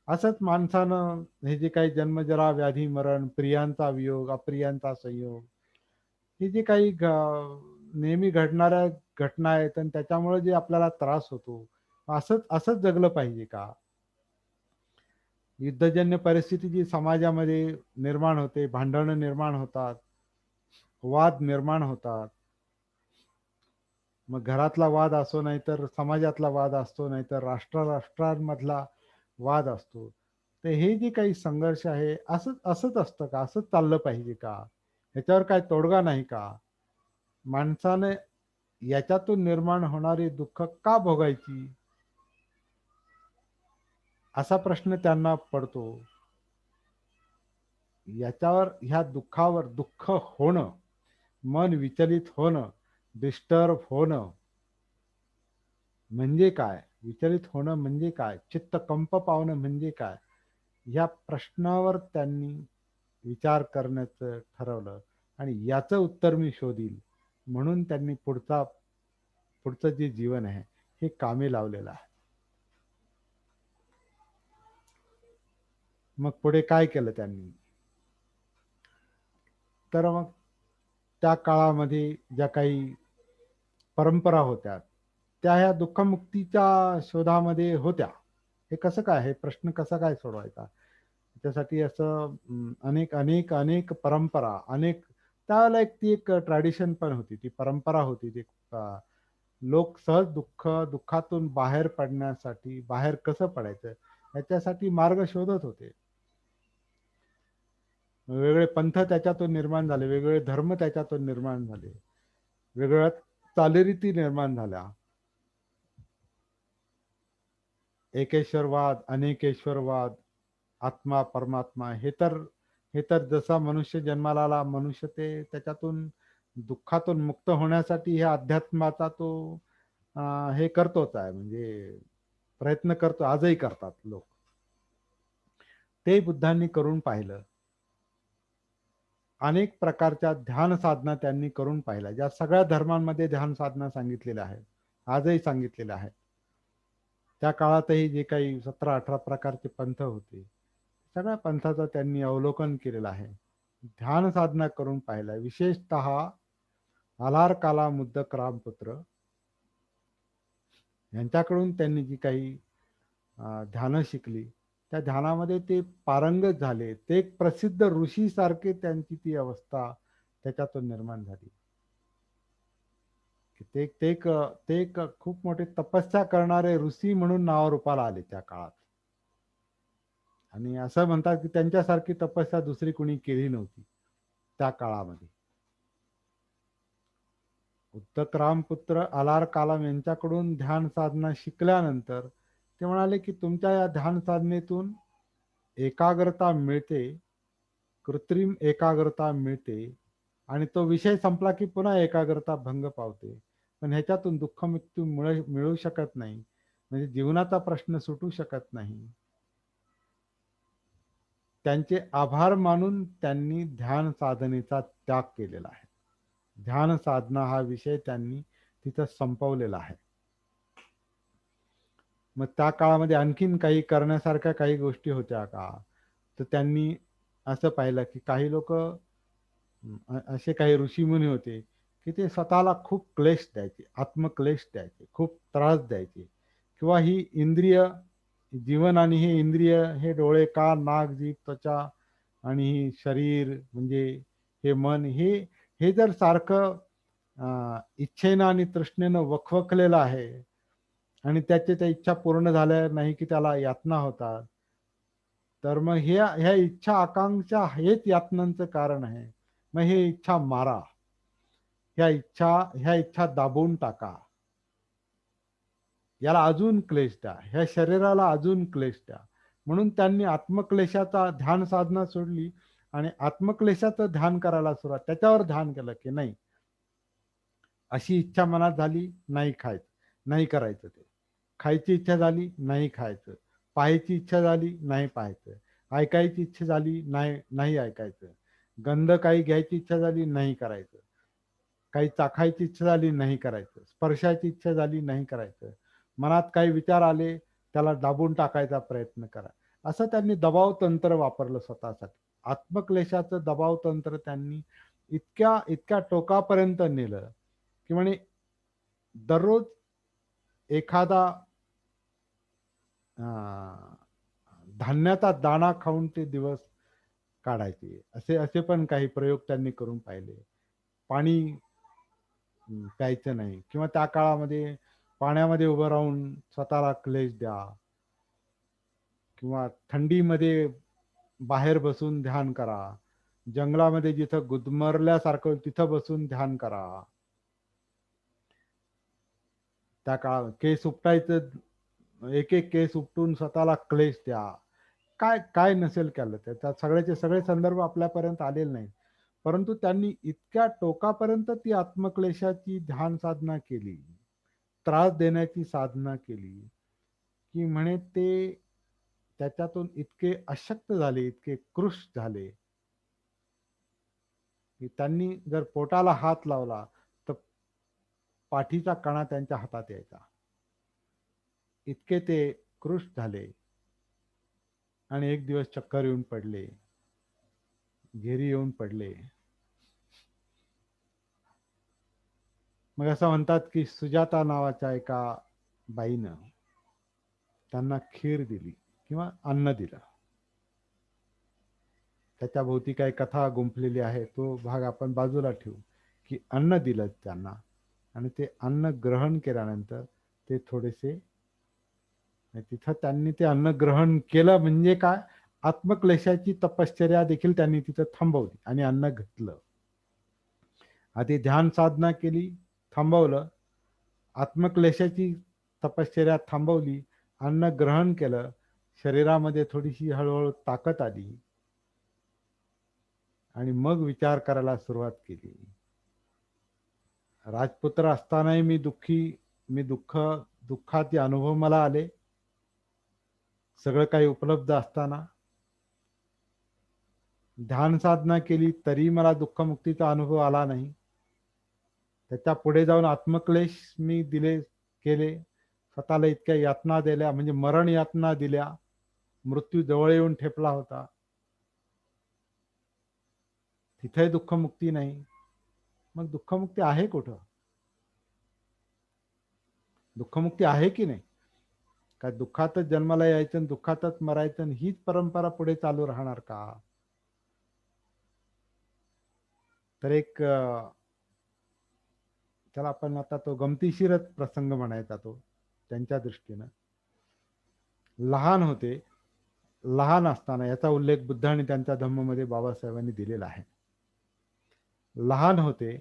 असंच माणसानं हे जे काही जन्म, जरा, व्याधी, मरण, प्रियांचा वियोग, अप्रियांचा संयोग, हे जे काही नेहमी घडणाऱ्या घटना आहेत आणि त्याच्यामुळे जे आपल्याला त्रास होतो, असंच असंच जगलं पाहिजे का. युद्धजन्य परिस्थिती जी समाजामध्ये निर्माण होते, भांडणं निर्माण होतात, वाद निर्माण होतात. मग घरातला वाद असो, नाहीतर समाजातला वाद असतो, नाहीतर राष्ट्रांमधला वाद असतो. तर हे जे काही संघर्ष आहे, असंच असंच असतं का? असंच चाललं पाहिजे का? ह्याच्यावर काय तोडगा नाही का? माणसाने याच्यातून निर्माण होणारी दुःख का भोगायची? असा प्रश्न त्यांना पडतो. याच्यावर, ह्या दुःखावर, दुःख होणं, मन विचलित होणं, डिस्टर्ब होणं म्हणजे काय? विचलित होणं म्हणजे काय? चित्त कंप पावणं म्हणजे काय? ह्या प्रश्नावर त्यांनी विचार करण्याचं ठरवलं आणि याचं उत्तर मी शोधील म्हणून त्यांनी पुढचं जे जीवन आहे हे कामी लावलेलं आहे. मग पुढे काय केलं त्यांनी? तर मग त्या काळामध्ये ज्या काही परंपरा होत्या, त्या ह्या दुःखमुक्तीच्या शोधामध्ये होत्या. हे कसं काय? हे प्रश्न कसा काय सोडवायचा? त्यासाठी असं अनेक अनेक अनेक परंपरा, अनेक त्यावेळेला ती एक ट्रॅडिशन पण होती, ती परंपरा होती. ती लोक सहज दुःखातून बाहेर पडण्यासाठी, बाहेर कसं पडायचं याच्यासाठी मार्ग शोधत होते. वेगवेगळे पंथ त्याच्यातून निर्माण झाले, वेगवेगळे धर्म त्याच्यातून निर्माण झाले, वेगवेगळ्या चालीरीती निर्माण झाल्या. एकेश्वरवाद, अनेकेश्वरवाद, आत्मा परमात्मा, हे तर जसा मनुष्य जन्माला आला, मनुष्य ते त्याच्यातून दुःखातून मुक्त होण्यासाठी ह्या अध्यात्माचा तो हे करतोच आहे, म्हणजे प्रयत्न करतो, आजही करतात लोक. ते बुद्धांनी करून पाहिलं. अनेक प्रकारच्या ध्यान साधना त्यांनी करून पाहिल्या, ज्या सगळ्या धर्मांमध्ये ध्यान साधना सांगितलेल्या आहेत, आजही सांगितलेल्या आहेत. त्या काळातही जे काही 17-18 प्रकारचे पंथ होते, सगळ्या पंथाचं त्यांनी अवलोकन केलेलं आहे, ध्यान साधना करून पाहिलं. विशेषतः आलार काला मुद्दक रामपुत्र यांच्याकडून त्यांनी जी काही ध्यानं शिकली, त्या ध्यानामध्ये ते पारंगत झाले. ते एक प्रसिद्ध ऋषी सारखे त्यांची ती अवस्था त्याच्यातून निर्माण झाली. ते ते एक ते एक खूप मोठे तपस्या करणारे ऋषी म्हणून नावारूपाला आले त्या काळात. आणि असं म्हणतात की त्यांच्यासारखी तपस्या दुसरी कुणी केली नव्हती त्या काळामध्ये. उद्दक रामपुत्र आलार कालाम यांच्याकडून ध्यान साधना शिकल्यानंतर ते म्हणाले की तुमच्या या ध्यान साधनेतून एकाग्रता मिळते, कृत्रिम एकाग्रता मिळते, आणि तो विषय संपला की पुन्हा एकाग्रता भंग पावते. पण ह्याच्यातून दुःखमुक्ती मिळू शकत नाही, म्हणजे जीवनाचा प्रश्न सुटू शकत नाही. त्यांचे आभार मानून त्यांनी ध्यान साधनेचा त्याग केलेला आहे. ध्यान साधना हा विषय त्यांनी तिथं संपवलेला आहे. मग त्या काळामध्ये आणखीन काही करण्यासारख्या काही गोष्टी होत्या का? तर त्यांनी असं पाहिलं की काही लोक, असे काही ऋषीमुनी होते की ते स्वतःला खूप क्लेश द्यायचे, आत्मक्लेश द्यायचे, खूप त्रास द्यायचे, किंवा ही इंद्रिय, जीवन आणि हे इंद्रिय, हे डोळे, कान, नाक, जीभ, त्वचा आणि ही शरीर, म्हणजे हे मन, हे जर सारखं इच्छेनं आणि तृष्णेनं वखवकलेलं आहे आणि त्याच्या त्या इच्छा पूर्ण झाल्या नाही की त्याला यातना होतात, तर मग ह्या इच्छा आकांक्षा हेच यातनांचं कारण आहे. मग हे इच्छा मारा, ह्या इच्छा दाबून टाका, याला अजून क्लेश द्या, ह्या शरीराला अजून क्लेश द्या. म्हणून त्यांनी आत्मक्लेशाचा ध्यान साधना सोडली आणि आत्मक्लेशाचं ध्यान करायला सुरुवात, त्याच्यावर ध्यान केलं की नाही, अशी इच्छा मनात झाली, नाही खायचं, नाही करायचं ते. खायची इच्छा झाली, नाही खायचं. पाहायची इच्छा झाली, नाही पाहायचं. ऐकायची इच्छा झाली, नाही नाही ऐकायचं. गंध काही घ्यायची इच्छा झाली, नाही करायचं. काही चाखायची इच्छा झाली, नाही करायचं. स्पर्शाची इच्छा झाली, नाही करायचं. मनात काही विचार आले, त्याला दाबून टाकायचा प्रयत्न करा. असं त्यांनी दबाव तंत्र वापरलं स्वतःसाठी. आत्मक्लेशाचं दबाव तंत्र त्यांनी इतक्या इतक्या टोकापर्यंत नेलं की म्हणे दररोज एखादा धान्याचा दाणा खाऊन ते दिवस काढायचे. असे असे पण काही प्रयोग त्यांनी करून पाहिले. पाणी प्यायचं नाही किंवा त्या काळामध्ये पाण्यामध्ये उभं राहून स्वतःला क्लेश द्या किंवा थंडीमध्ये बाहेर बसून ध्यान करा. जंगलामध्ये जिथं गुदमरल्यासारखं तिथं बसून ध्यान करा. त्या काळात केस उपटायचं, एक एक केस उपटून स्वतःला क्लेश द्या. काय काय नसेल केलं त्यात सगळ्याचे सगळे संदर्भ आपल्यापर्यंत आलेले नाहीत. परंतु त्यांनी इतक्या टोकापर्यंत ती आत्मक्लेशाची ध्यान साधना केली, त्रास देण्याची साधना केली, की म्हणे ते त्याच्यातून इतके अशक्त झाले, इतके कृश झाले, की त्यांनी जर पोटाला हात लावला तर पाठीचा कणा त्यांच्या हातात यायचा. इतके ते कृश झाले आणि एक दिवस चक्कर येऊन पडले, घेरी येऊन पडले. मग असं म्हणतात की सुजाता नावाच्या एका बाईनं त्यांना खीर दिली किंवा अन्न दिलं. त्याच्या भोवती काही कथा गुंफलेली आहे, तो भाग आपण बाजूला ठेवू. की अन्न दिलं त्यांना आणि ते अन्न ग्रहण केल्यानंतर ते थोडेसे, तिथं त्यांनी ते अन्न ग्रहण केलं म्हणजे काय, आत्मक्लेशाची तपश्चर्या देखील त्यांनी तिथं थांबवली आणि अन्न घेतलं. आधी ध्यान साधना केली, थांबवलं, आत्मक्लेशाची तपश्चर्या थांबवली, अन्न ग्रहण केलं, शरीरामध्ये थोडीशी हळूहळू ताकद आली आणि मग विचार करायला सुरुवात केली. राजपुत्र असतानाही मी दुःखाचे अनुभव मला आले. सगळं काही उपलब्ध असताना ध्यान साधना केली तरी मला दुःखमुक्तीचा अनुभव आला नाही. त्याच्या पुढे जाऊन आत्मक्लेश मी केले, स्वतःला इतक्या यातना दिल्या, म्हणजे मरण यातना दिल्या, मृत्यू जवळ येऊन ठेपला होता, तिथे दुःखमुक्ती नाही. मग दुःखमुक्ती आहे कुठं? दुःखमुक्ती आहे की नाही? काय दुःखातच जन्माला यायचं आणि दुःखातच मरायचं आणि हीच परंपरा पुढे चालू राहणार का? तर एक त्याला आपण आता तो गमतीशीरच प्रसंग म्हणायचा तो त्यांच्या दृष्टीनं. लहान होते, लहान असताना, याचा उल्लेख बुद्ध आणि त्यांच्या धम्ममध्ये बाबासाहेबांनी दिलेला आहे. लहान होते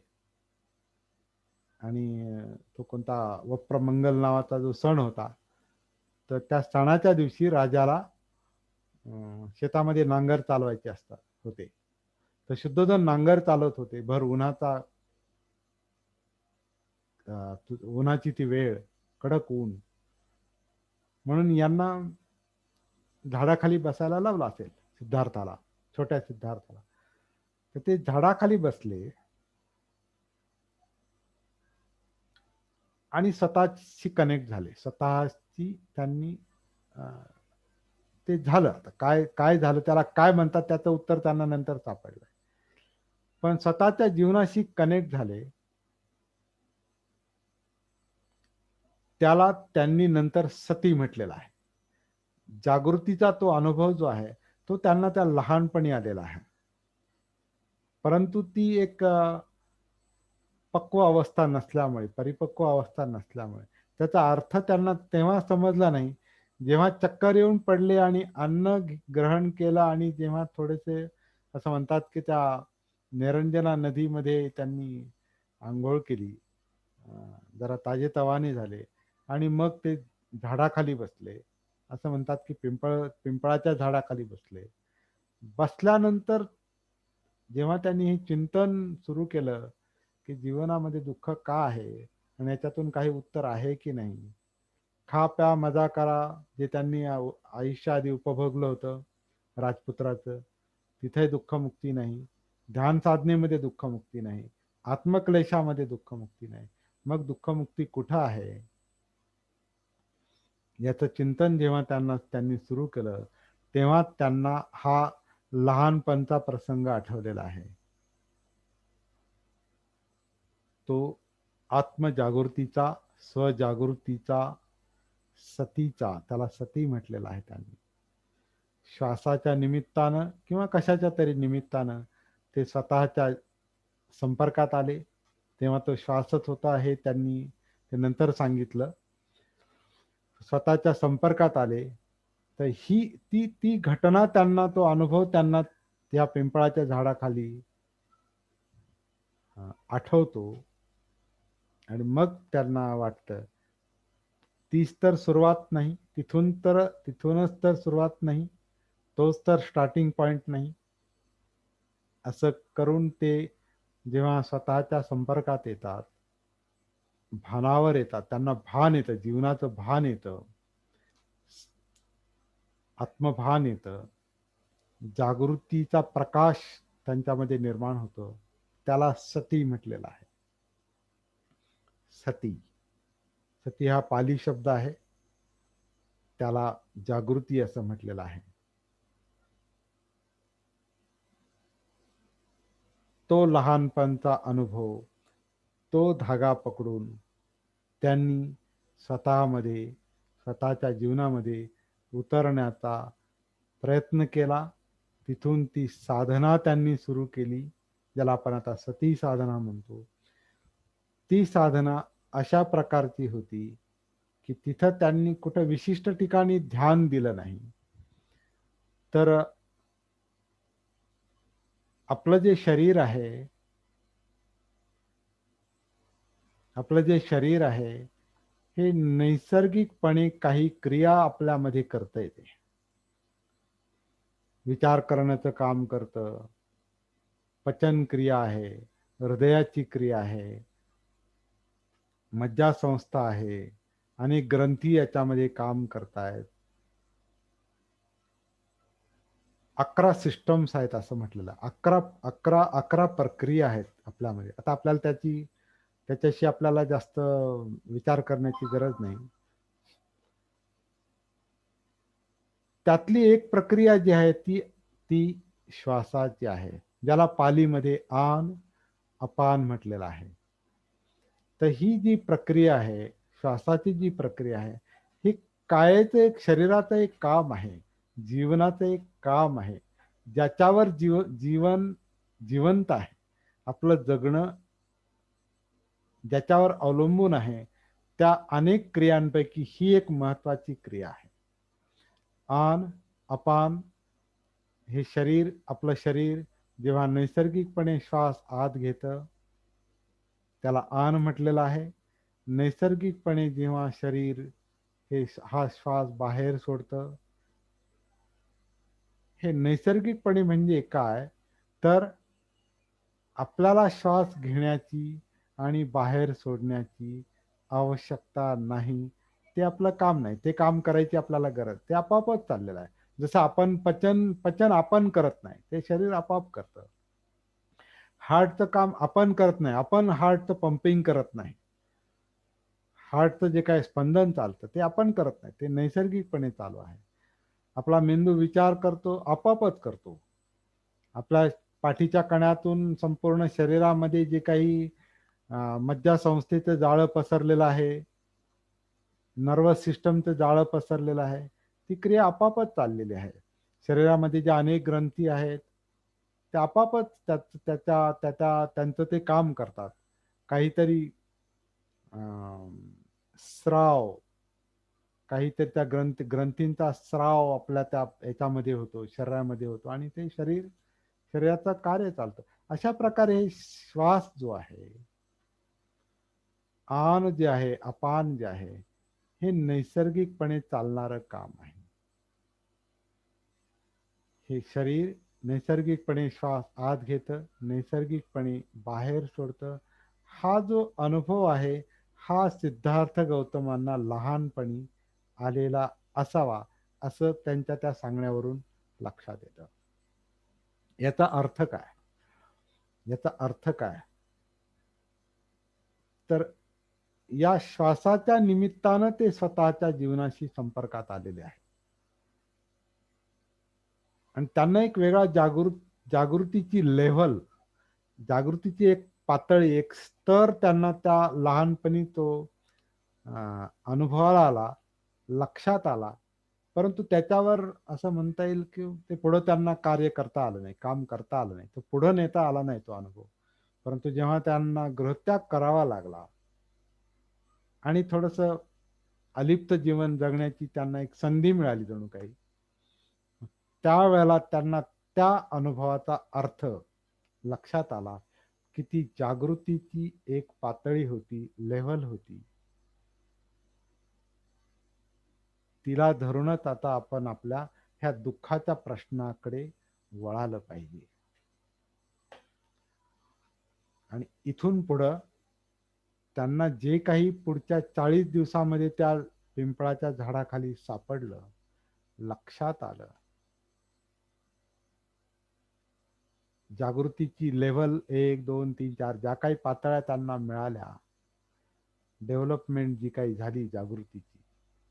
आणि तो कोणता वप्रमंगल नावाचा जो सण होता, तर त्या सणाच्या दिवशी राजाला शेतामध्ये नांगर चालवायचे असतात होते. तर शुद्धोधन नांगर चालवत होते. भर उन्हाची ती वेळ, कडक ऊन, म्हणून यांना झाडाखाली बसायला लावलं असेल सिद्धार्थाला, छोट्या सिद्धार्थाला. तर ते झाडाखाली बसले आणि स्वतःशी कनेक्ट झाले. स्वतःची त्यांनी ते झालं. आता काय काय झालं, त्याला काय म्हणतात त्याचं उत्तर त्यांना नंतर सापडलं. पण स्वतःच्या जीवनाशी कनेक्ट झाले. त्याला त्यांनी नंतर सती म्हटलेला आहे. जागृतीचा तो अनुभव जो आहे तो त्यांना त्या लहानपणी आलेला आहे. परंतु ती एक पक्व अवस्था नसल्यामुळे, परिपक्व अवस्था नसल्यामुळे त्याचा अर्थ त्यांना तेव्हा समजला नाही, जेव्हा चक्कर येऊन पडले आणि अन्न ग्रहण केलं आणि जेव्हा थोडेसे असं म्हणतात की त्या निरंजना नदीमध्ये त्यांनी आंघोळ केली, जरा ताजेतवाने झाले आणि मग ते झाडाखाली बसले. असं म्हणतात की पिंपळाच्या झाडाखाली बसले. बसल्यानंतर जेव्हा त्यांनी हे चिंतन सुरू केलं की जीवनामध्ये दुःख का आहे आणि याच्यातून काही उत्तर आहे की नाही, खा प्या मजा करा जे त्यांनी आयुष्य आधी उपभोगलं होतं राजपुत्राचं, तिथे दुःखमुक्ती नाही. ध्यान साधनेमध्ये दुःखमुक्ती नाही, आत्मक्लेशामध्ये दुःखमुक्ती नाही. मग दुःखमुक्ती कुठं आहे? याचं चिंतन जेव्हा त्यांनी सुरू केलं तेव्हा त्यांना हा लहानपणचा प्रसंग आठवलेला आहे. तो आत्मजागृतीचा, स्वजागृतीचा, सतीचा, त्याला सती म्हटलेला आहे त्यांनी. श्वासाच्या निमित्तानं किंवा कशाच्या तरी निमित्तानं ते स्वतःच्या संपर्कात आले, तेव्हा तो श्वासच होता हे त्यांनी ते नंतर सांगितलं. स्वतःच्या संपर्कात आले तर ही ती ती घटना त्यांना, तो अनुभव त्यांना त्या पिंपळाच्या झाडाखाली आठवतो आणि मग त्यांना वाटतं तीच तर सुरुवात नाही, तिथूनच तर सुरुवात नाही, तोच तर स्टार्टिंग पॉइंट नाही. असं करून ते जेव्हा स्वतःच्या संपर्कात येतात, भानावर येतात, त्यांना भान येतं, जीवनाचं भान येतं, आत्मभान येतं, जागृतीचा प्रकाश त्यांच्यामध्ये निर्माण होतो. त्याला सती म्हटलेलं आहे. सती, सती हा पाली शब्द आहे, त्याला जागृती असं म्हटलेलं आहे. तो लहानपणचा अनुभव, तो धागा पकडून त्यांनी स्वतःमध्ये, स्वतःच्या जीवनामध्ये उतरण्याचा प्रयत्न केला. तिथून ती साधना त्यांनी सुरू केली, ज्याला आपण आता सती साधना म्हणतो. ती साधना अशा प्रकारची होती की तिथं त्यांनी कुठं विशिष्ट ठिकाणी ध्यान दिलं नाही, तर आपलं जे शरीर आहे, आपलं जे शरीर आहे हे नैसर्गिकपणे काही क्रिया आपल्यामध्ये करता येते. विचार करण्याचं काम करतं, पचन क्रिया आहे, हृदयाची क्रिया आहे, मज्जासंस्था आहे, अनेक ग्रंथी याच्यामध्ये काम करतायत. 11 सिस्टम्स आहेत असं म्हटलेलं. 11 प्रक्रिया आहेत आपल्यामध्ये. आता आपल्याला त्याच्याशी आपल्याला जास्त विचार करण्याची गरज नाही. त्यातली एक प्रक्रिया जी आहे ती श्वासाची आहे, ज्याला पालीमध्ये आन अपान म्हटलेलं आहे. तर ही जी प्रक्रिया आहे, श्वासाची जी प्रक्रिया आहे, ही कायचं एक, शरीराचं एक काम आहे, जीवनाचं एक काम आहे, ज्याच्यावर जीवन जिवंत आहे. आपलं जगणं ज्याच्यावर अवलंबून आहे, त्या अनेक क्रियांपैकी ही एक महत्वाची क्रिया आहे. आन अपान हे शरीर, आपलं शरीर जेव्हा नैसर्गिकपणे श्वास आत घेतं त्याला आन म्हटलेलं आहे. नैसर्गिकपणे जेव्हा शरीर हा श्वास बाहेर सोडतं, हे नैसर्गिकपणे म्हणजे काय, तर आपल्याला श्वास घेण्याची आणि बाहेर सोडण्याची आवश्यकता नाही. ते आपलं काम नाही, ते काम करायची आपल्याला गरज, ते आपोआपच चाललेलं आहे. जसं आपण पचन आपण करत नाही, ते शरीर आपोआप करतं. हार्टचं काम आपण करत नाही, आपण हार्टचं पंपिंग करत नाही, हार्टचं जे काय स्पंदन चालतं ते आपण करत नाही, ते नैसर्गिकपणे चालू आहे. आपला मेंदू विचार करतो, आपोआपच करतो. आपल्या पाठीच्या कण्यातून संपूर्ण शरीरामध्ये जे काही मज्जासंस्थेचं जाळं पसरलेलं आहे, नर्वस सिस्टमचं जाळं पसरलेलं आहे, ती क्रिया आपापच चाललेली आहे. शरीरामध्ये ज्या अनेक ग्रंथी आहेत त्या आपापच त्यांचं ते काम करतात. काहीतरी स्राव, काहीतरी त्या ग्रंथींचा स्राव आपल्या त्या याच्यामध्ये होतो, शरीरामध्ये होतो, आणि ते शरीराचं कार्य चालतं. अशा प्रकारे हे श्वास जो आहे, आन जे आहे, अपान जे आहे, हे नैसर्गिकपणे चालणारं काम आहे. हे शरीर नैसर्गिकपणे श्वास आत घेतं, नैसर्गिकपणे बाहेर सोडतं. हा जो अनुभव आहे, हा सिद्धार्थ गौतमांना लहानपणी आलेला असावा, असं त्यांच्या त्या सांगण्यावरून लक्षात येतं. याचा अर्थ काय? याचा अर्थ काय? तर या श्वासाच्या निमित्तानं ते स्वतःच्या जीवनाशी संपर्कात आलेले आहे आणि त्यांना एक वेगळा जागृतीची लेव्हल, जागृतीची एक पातळी, एक स्तर त्यांना त्या लहानपणी तो अनुभवाला आला, लक्षात आला, परंतु त्याच्यावर असं म्हणता येईल की ते पुढं त्यांना कार्य करता आलं नाही, काम करता आलं नाही, तो पुढं नेता आला नाही तो अनुभव. परंतु जेव्हा त्यांना गृहत्याग करावा लागला आणि थोडस अलिप्त जीवन जगण्याची त्यांना एक संधी मिळाली जणू काही, त्यावेळेला त्यांना त्या अनुभवाचा अर्थ लक्षात आला की ती जागृतीची एक पातळी होती, लेव्हल होती. तिला धरूनच आता आपण आपल्या ह्या दुःखाच्या प्रश्नाकडे वळालं पाहिजे. आणि इथून पुढं त्यांना जे काही पुढच्या 40 दिवसामध्ये त्या पिंपळाच्या झाडाखाली सापडलं, लक्षात आलं, जागृतीची लेव्हल 1, 2, 3, 4 ज्या काही पातळ्या त्यांना मिळाल्या, डेव्हलपमेंट जी काही झाली जागृतीची,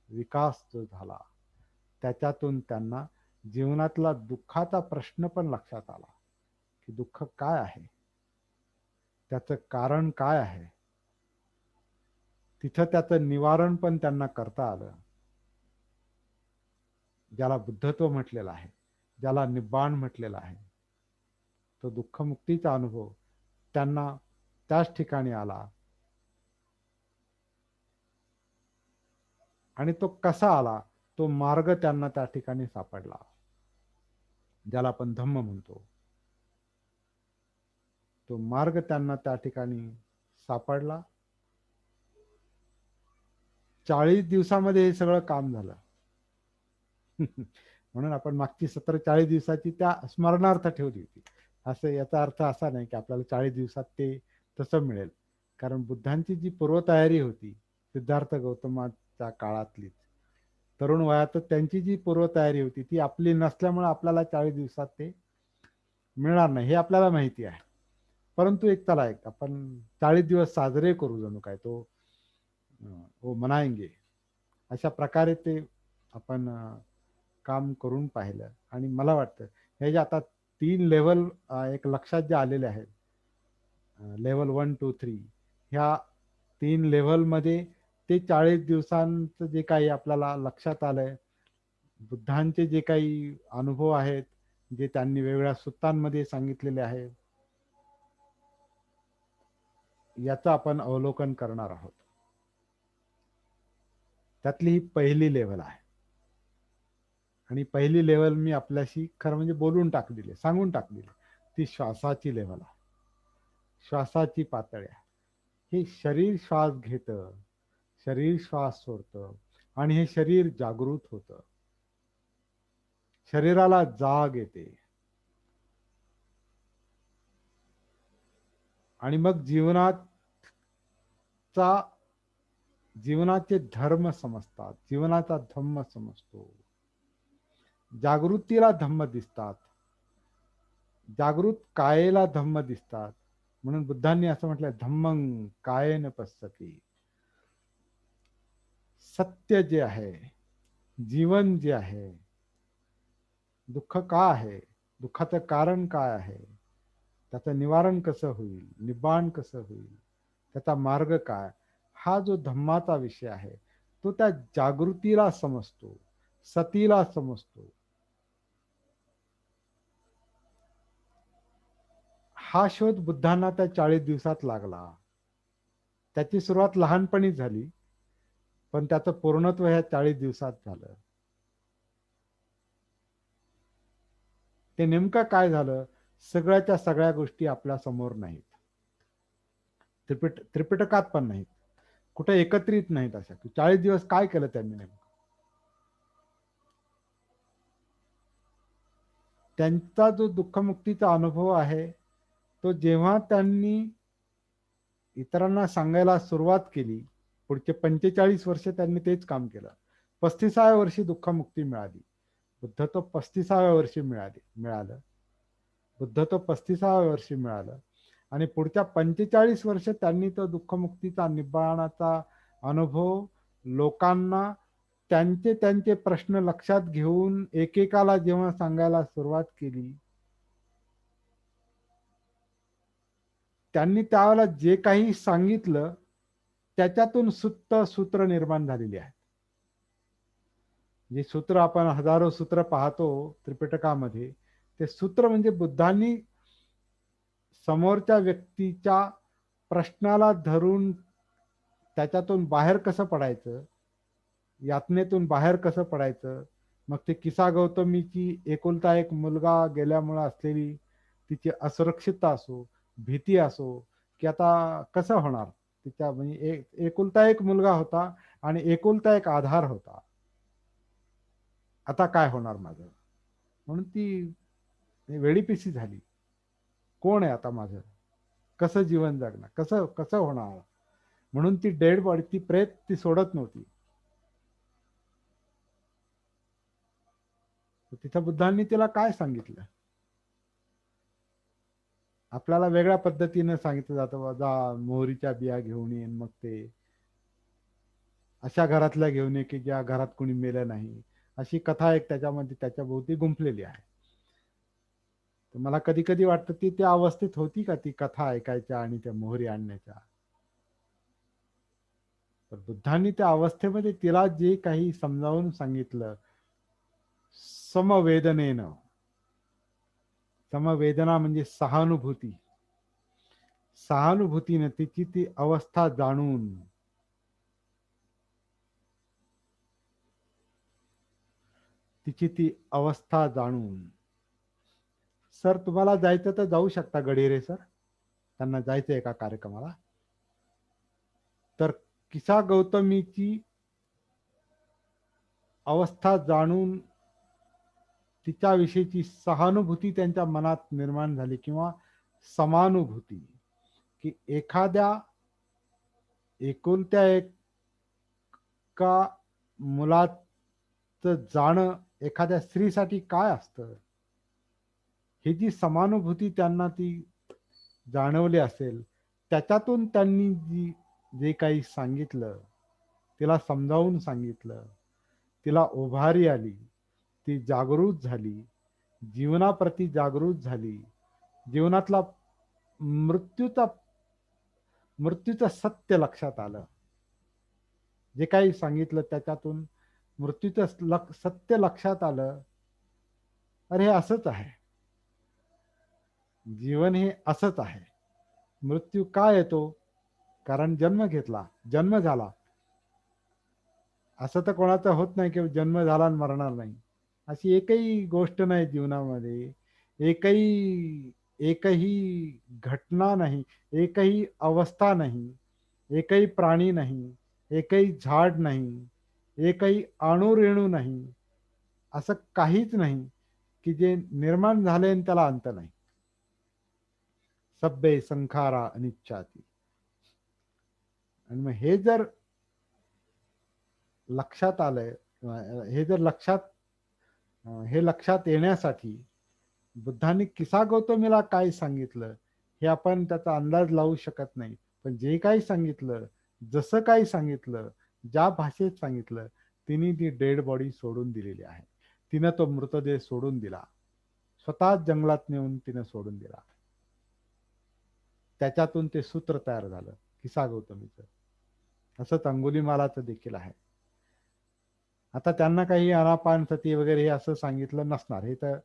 विकास जो झाला, त्याच्यातून त्यांना जीवनातला दुःखाचा प्रश्न पण लक्षात आला की दुःख काय आहे, त्याचं कारण काय आहे. तिथं त्याचं निवारण पण त्यांना करता आलं, ज्याला बुद्धत्व म्हटलेलं आहे, ज्याला निब्बाण म्हटलेलं आहे. तो दुःखमुक्तीचा अनुभव त्यांना त्याच ठिकाणी आला. आणि तो कसा आला, तो मार्ग त्यांना त्या ठिकाणी सापडला, ज्याला आपण धम्म म्हणतो. तो मार्ग त्यांना त्या ठिकाणी सापडला. 40 दिवसामध्ये हे सगळं काम झालं. म्हणून आपण मागची 40 दिवसाची त्या स्मरणार्थ ठेवली होती. असं याचा अर्थ असा नाही की आपल्याला 40 दिवसात ते तसं मिळेल. कारण बुद्धांची जी पूर्वतयारी होती, सिद्धार्थ गौतमाच्या काळातलीच, तरुण वयातच त्यांची जी पूर्वतयारी होती ती आपली नसल्यामुळे आपल्याला 40 दिवसात ते मिळणार नाही, हे आपल्याला माहिती आहे. परंतु एक चला एक आपण 40 दिवस साजरे करू, जणू काय तो वो मनाएंगे, अशा प्रकारे ते आपण काम करून पाहिलं. आणि मला वाटतं हे जे आता 3 लेवल एक लक्षात जे आलेले आहेत, लेवल 1, 2, 3, ह्या 3 लेवलमध्ये ते 40 दिवसांचं जे काही आपल्याला लक्षात आलंय, बुद्धांचे जे काही अनुभव आहेत, जे त्यांनी वेगवेगळ्या सुत्तांमध्ये सांगितलेले आहे, याचं आपण अवलोकन करणार आहोत. त्यातली ही पहिली लेवल आहे. आणि पहिली लेवल मी आपल्याशी खरं म्हणजे बोलून टाकलेली, सांगून टाकलेली, ती श्वासाची लेवल आहे, श्वासाची पातळी आहे. हे शरीर श्वास घेतं, शरीर श्वास सोडतं आणि हे शरीर जागृत होतं, शरीराला जाग येते. आणि मग जीवनाचे धर्म समजतात, जीवनाचा धम्म समजतो, जागृतीला धम्म दिसतात, जागृत कायेला धम्म दिसतात. म्हणून बुद्धांनी असं म्हटलंय, धम्मं कायेन पश्यति. सत्य जे आहे, जीवन जे आहे, दुःख का आहे, दुःखाचं कारण काय आहे, त्याचं निवारण कसं होईल, निब्बाण कसं होईल, त्याचा मार्ग काय, हा जो धम्माचा विषय आहे तो त्या जागृतीला समजतो, सतीला समजतो. हा शोध बुद्धांना त्या 40 दिवसात लागला. त्याची सुरुवात लहानपणी झाली, पण त्याचं पूर्णत्व ह्या 40 दिवसात झालं. ते नेमकं काय झालं, सगळ्याच्या सगळ्या गोष्टी आपल्या समोर नाहीत, त्रिपिटकात पण नाहीत, कुठे एकत्रित नाहीत. अशा 40 दिवस काय केलं त्यांनी नेमकं, त्यांचा जो दुःखमुक्तीचा अनुभव आहे तो जेव्हा त्यांनी इतरांना सांगायला सुरुवात केली, पुढचे 45 वर्ष त्यांनी तेच काम केलं. 35व्या वर्षी दुःखमुक्ती मिळाली. बुद्ध तो 35व्या वर्षी मिळालं. बुद्ध तो 35व्या वर्षी मिळालं. आणि पुढच्या 45 वर्ष त्यांनी तो दुःखमुक्तीचा, निब्बाणाचा अनुभव लोकांना त्यांचे त्यांचे प्रश्न लक्षात घेऊन एकेकाला जेव्हा सांगायला सुरुवात केली, त्यांनी त्यावेळेला जे काही सांगितलं त्याच्यातून सुत्त सूत्र निर्माण झालेली आहेत. जे सूत्र आपण हजारो सूत्र पाहतो त्रिपिटकामध्ये, ते सूत्र म्हणजे बुद्धांनी समोरच्या व्यक्तीच्या प्रश्नाला धरून त्याच्यातून बाहेर कसं पडायचं, यातनेतून बाहेर कसं पडायचं. मग ते किसा गौतमीची एकुलता एक मुलगा गेल्यामुळे असलेली तिची असुरक्षितता असो, भीती असो, की आता कसं होणार. तिच्या म्हणजे एकुलता एक मुलगा होता आणि एकुलता एक आधार होता. आता काय होणार माझं, म्हणून ती वेडीपिसी झाली. कोण आहे आता माझं, कसं जीवन जगणार, कसं कसं होणार. म्हणून ती डेड बॉडी, ती प्रेत ती सोडत नव्हती. तिथं बुद्धांनी तिला काय सांगितलं, आपल्याला वेगळ्या पद्धतीने सांगितलं जातं, जा मोहरीच्या बिया घेऊन येईन, मग ते अशा घरातल्या घेऊन ये की ज्या घरात कोणी मेलं नाही. अशी कथा एक त्याच्यामध्ये त्याच्या भोवती गुंफलेली आहे. तर मला कधी कधी वाटतं ती त्या अवस्थेत होती का, ती कथा ऐकायच्या आणि त्या मोहरी आणण्याच्या. तर बुद्धांनी त्या अवस्थेमध्ये तिला जे काही समजावून सांगितलं, समवेदनेनं. समवेदना म्हणजे सहानुभूती. सहानुभूतीने तिची ती अवस्था जाणून, तिची ती अवस्था जाणून. सर तुम्हाला जायचं तर जाऊ शकता, गडिरे सर, त्यांना जायचं एका कार्यक्रमाला. तर किसा गौतमीची अवस्था जाणून तिच्याविषयीची सहानुभूती त्यांच्या मनात निर्माण झाली, किंवा समानुभूती, की एखाद्या एकुलत्या एका मुलाचं जाणं एखाद्या स्त्रीसाठी काय असतं, ही जी समानुभूती त्यांना ती जाणवली असेल, त्याच्यातून त्यांनी जे काही सांगितलं, तिला समजावून सांगितलं, तिला उभारी आली, ती जागृत झाली, जीवनाप्रती जागृत झाली, जीवनातला मृत्यूचा मृत्यूचं सत्य लक्षात आलं. जे काही सांगितलं त्याच्यातून मृत्यूचं सत्य लक्षात आलं. अरे हे असंच आहे, जीवन हे असंच आहे. मृत्यू का येतो, कारण जन्म घेतला, जन्म झाला. असं तर कोणाचं होत नाही की जन्म झाला आणि मरणार नाही. अशी एकही गोष्ट नाही जीवनामध्ये, एकही एकही घटना नाही, एकही अवस्था नाही, एकही प्राणी नाही, एकही झाड नाही, एकही अणुरेणू नाही, असं काहीच नाही की जे निर्माण झाले आणि त्याला अंत नाही. सब्बे संखारा अनिच्छाती. आणि मग लक्षात आलंय हे जर लक्षात येण्यासाठी बुद्धांनी किसा गौतमीला काय सांगितलं हे आपण त्याचा अंदाज लावू शकत नाही. पण जे काही सांगितलं, जसं काही सांगितलं, ज्या भाषेत सांगितलं, तिने ती डेड बॉडी सोडून दिलेली आहे. तिनं तो मृतदेह सोडून दिला, स्वतः जंगलात नेऊन तिनं सोडून दिला. त्याच्यातून ते सूत्र तयार झालं किसा गौतमीचं. असंच अंगुलीमालाचं देखील आहे. आता त्यांना काही अनापान सती वगैरे हे असं सांगितलं नसणार, हे तर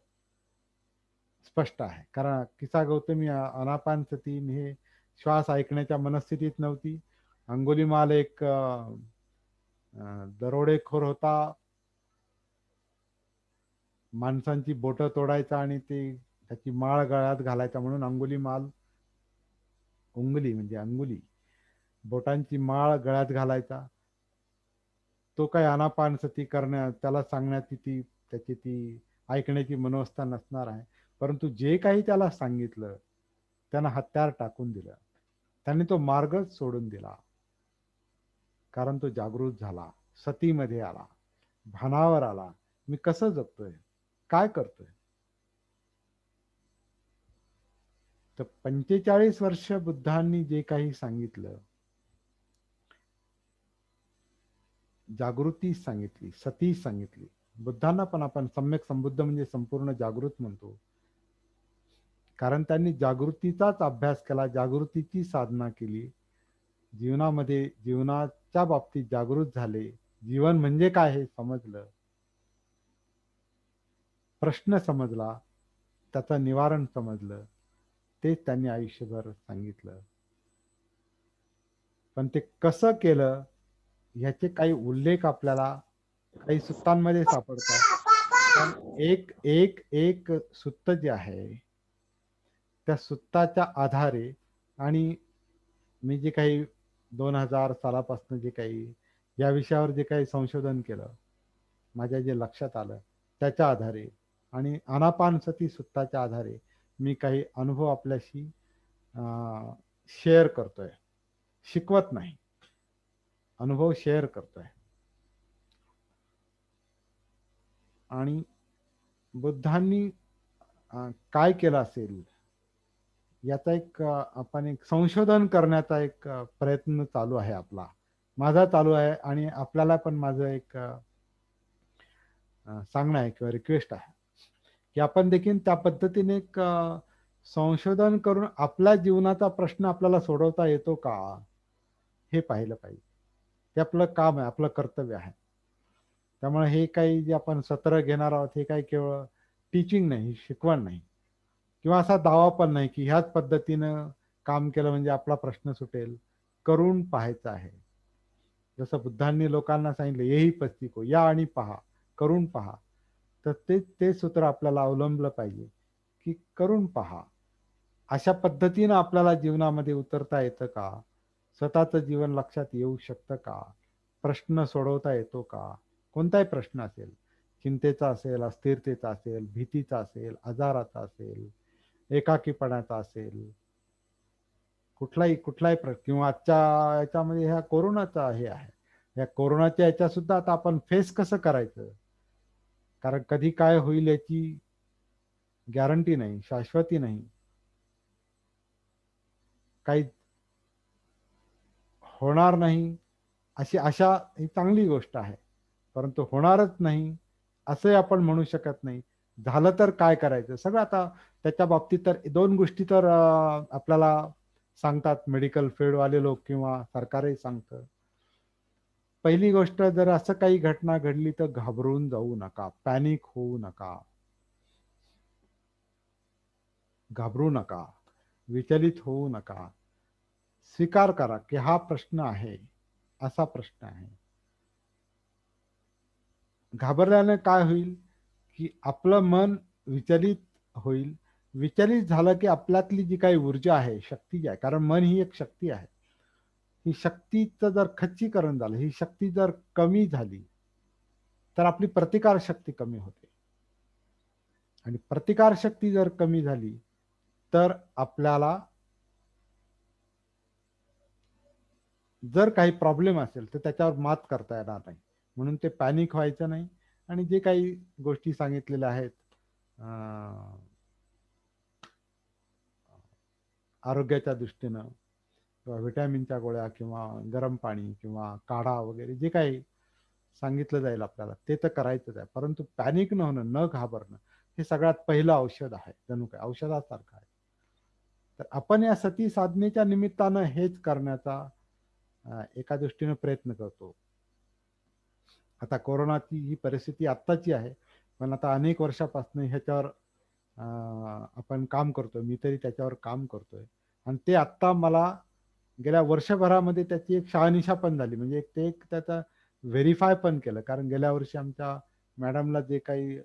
स्पष्ट आहे. कारण किसा गौतमी अनापान सती हे श्वास ऐकण्याच्या मनस्थितीत नव्हती. अंगुलीमाल एक दरोडेखोर होता, माणसांची बोटं तोडायचा आणि ते त्याची माळ गळ्यात घालायचा, म्हणून अंगुलीमाल, उंगली म्हणजे अंगुली, बोटांची माळ गळ्यात घालायचा. तो काय अनापान सती करण्या त्याला सांगण्याची त्याची ती ऐकण्याची मनोवस्था नसणार आहे. परंतु जे काही त्याला सांगितलं, त्यानं हत्यार टाकून दिलं, त्यांनी तो मार्गच सोडून दिला. कारण तो जागृत झाला, सतीमध्ये आला, भानावर आला, मी कसं जगतोय, काय करतोय. तर 45 वर्ष बुद्धांनी जे काही सांगितलं, जागृती सांगितली, सती सांगितली. बुद्धांना पण आपण सम्यक संबुद्ध म्हणजे संपूर्ण जागृत म्हणतो, कारण त्यांनी जागृतीचाच अभ्यास केला, जागृतीची साधना केली, जीवनामध्ये जीवनाच्या बाबतीत जागृत झाले, जीवन म्हणजे काय हे समजलं. प्रश्न समजला, त्याचं निवारण समजलं, तेच त्यांनी आयुष्यभर सांगितलं. पण ते कसं केलं ह्याचे काही उल्लेख आपल्याला काही सुत्तांमध्ये सापडतात. पण एक एक एक सुत्त जे आहे त्या सुत्ताच्या आधारे आणि मी जे काही 2000 सालापासून जे काही या विषयावर जे काही संशोधन केलं, माझ्या जे लक्षात आलं त्याच्या आधारे आणि आनापानसती सुत्ताच्या आधारे मी काही अनुभव आपल्याशी शेअर करतोय. शिकवत नाही, अनुभव शेअर करतोय. आणि बुद्धांनी काय केलं असेल याचा एक आपण एक संशोधन करण्याचा एक प्रयत्न चालू आहे आपला, माझा चालू आहे. आणि आपल्याला पण माझं एक सांगणं आहे किंवा रिक्वेस्ट आहे की आपण देखील त्या पद्धतीने एक संशोधन करून आपल्या जीवनाचा प्रश्न आपल्याला सोडवता येतो का हे पाहिलं पाहिजे. ते आपलं काम आहे, आपलं कर्तव्य आहे. त्यामुळे हे काही जे आपण सत्र घेणार आहोत हे काही केवळ टीचिंग नाही, शिकवण नाही किंवा असा दावा पण नाही की ह्याच पद्धतीनं काम केलं म्हणजे आपला प्रश्न सुटेल. करून पाहायचं आहे. जसं बुद्धांनी लोकांना सांगितलं, येही पस्तिको, या आणि पहा, करून पहा. तर ते सूत्र आपल्याला अवलंबलं पाहिजे की करून पहा. अशा पद्धतीनं आपल्याला जीवनामध्ये उतरता येतं का? स्वतःचं जीवन लक्षात येऊ शकतं का? प्रश्न सोडवता येतो का? कोणताही प्रश्न असेल, चिंतेचा असेल, अस्थिरतेचा असेल, भीतीचा असेल, आजाराचा असेल, एकाकीपणाचा असेल, कुठलाही कुठलाही किंवा आजच्या याच्यामध्ये ह्या कोरोनाचा हे आहे. या कोरोनाच्या याच्या सुद्धा आता आपण फेस कसं करायचं? कारण कधी काय होईल याची गॅरंटी नाही, शाश्वती नाही. काही होणार नाही अशी आशा ही चांगली गोष्ट आहे. परंतु होणारच नाही असंही आपण म्हणू शकत नाही. झालं तर काय करायचं? सगळं आता त्याच्या बाबतीत तर 2 गोष्टी तर आपल्याला सांगतात मेडिकल फील्डवाले लोक किंवा सरकारही सांगतं. पहिली गोष्ट, जर असं काही घटना घडली तर घाबरून जाऊ नका, पॅनिक होऊ नका, घाबरू नका, विचलित होऊ नका. स्वीकार करा की हा प्रश्न आहे, असा प्रश्न आहे. घाबरल्याने काय होईल की आपलं मन विचलित होईल. विचलित झालं की आपल्यातली जी काही ऊर्जा आहे, शक्ती जी आहे, कारण मन ही एक शक्ती आहे. ही शक्तीचं जर खच्चीकरण झालं, ही शक्ती जर कमी झाली तर आपली प्रतिकार शक्ती कमी होते. आणि प्रतिकार शक्ती जर कमी झाली तर आपल्याला जर काही प्रॉब्लेम असेल तर त्याच्यावर मात करता येणार नाही. म्हणून ते पॅनिक व्हायचं नाही. आणि जे काही गोष्टी सांगितलेल्या आहेत आरोग्याच्या दृष्टीनं किंवा व्हिटॅमिनच्या गोळ्या किंवा गरम पाणी किंवा काढा वगैरे जे काही सांगितलं जाईल आपल्याला ते तर करायचंच आहे. परंतु पॅनिक न होणं, न घाबरणं हे सगळ्यात पहिलं औषध आहे. जणू काय औषधासारखं आहे. तर आपण या सती साधनेच्या निमित्तानं हेच करण्याचा एका दृष्टीनं प्रयत्न करतो. आता कोरोनाची ही परिस्थिती आत्ताची आहे, पण आता अनेक वर्षापासून ह्याच्यावर आपण काम करतोय. मी तरी त्याच्यावर काम करतोय. आणि ते आत्ता मला गेल्या वर्षभरामध्ये त्याची एक शहानिशा पण झाली. म्हणजे एक ते एक त्याचा व्हेरिफाय पण केलं. कारण गेल्या वर्षी आमच्या मॅडमला जे काही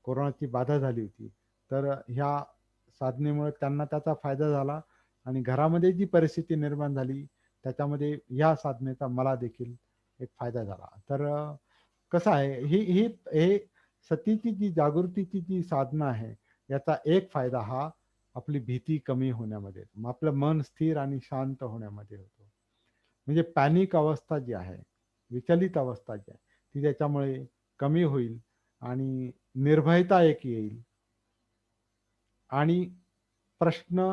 कोरोनाची बाधा झाली होती, तर ह्या साधनेमुळे त्यांना त्याचा फायदा झाला. आणि घरामध्ये जी परिस्थिती निर्माण झाली त्याच्यामध्ये या साधनेचा मला देखील एक फायदा झाला. तर कसं आहे, ही ही हे सतीची जी जागृतीची जी साधना आहे याचा एक फायदा हा आपली भीती कमी होण्यामध्ये, मग आपलं मन स्थिर आणि शांत होण्यामध्ये होतो. म्हणजे पॅनिक अवस्था जी आहे, विचलित अवस्था जी आहे ती त्याच्यामुळे कमी होईल. आणि निर्भयता एक येईल. आणि प्रश्न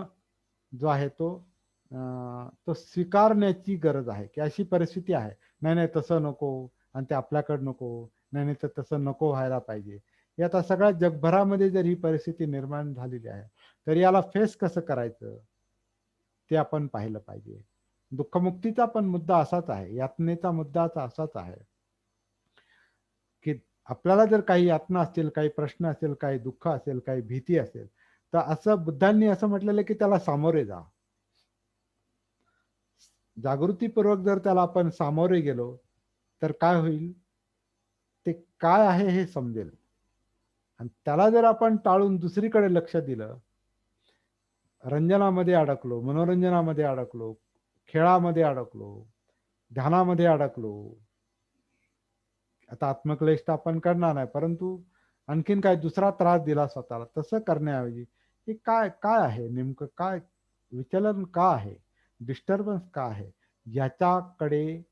जो आहे तो स्वीकारण्याची गरज आहे की अशी परिस्थिती आहे, नाही नाही तसं नको, आणि ते आपल्याकडं नको, नाही नाही तर तसं नको व्हायला पाहिजे. हे आता सगळ्या जगभरामध्ये जर ही परिस्थिती निर्माण झालेली आहे तर याला फेस कसं करायचं ते आपण पाहिलं पाहिजे. दुःखमुक्तीचा पण मुद्दा असाच आहे, यातनेचा मुद्दा असाच आहे की आपल्याला जर काही यातना असतील, काही प्रश्न असेल, काही दुःख असेल, काही भीती असेल, तर असं बुद्धांनी असं म्हटलेलं की त्याला सामोरे जा. जागृतीपूर्वक जर त्याला आपण सामोरे गेलो तर काय होईल, ते काय आहे हे समजेल. आणि त्याला जर आपण टाळून दुसरीकडे लक्ष दिलं, रंजनामध्ये अडकलो, मनोरंजनामध्ये अडकलो, खेळामध्ये अडकलो, ध्यानामध्ये अडकलो, आता आत्मक्लेश तर आपण करणार नाही, परंतु आणखीन काय दुसरा त्रास दिला स्वतःला, तसं करण्याऐवजी हे काय काय आहे नेमकं, काय विचलन का आहे, डिस्टर्बन्स का आहे, याच्याकडे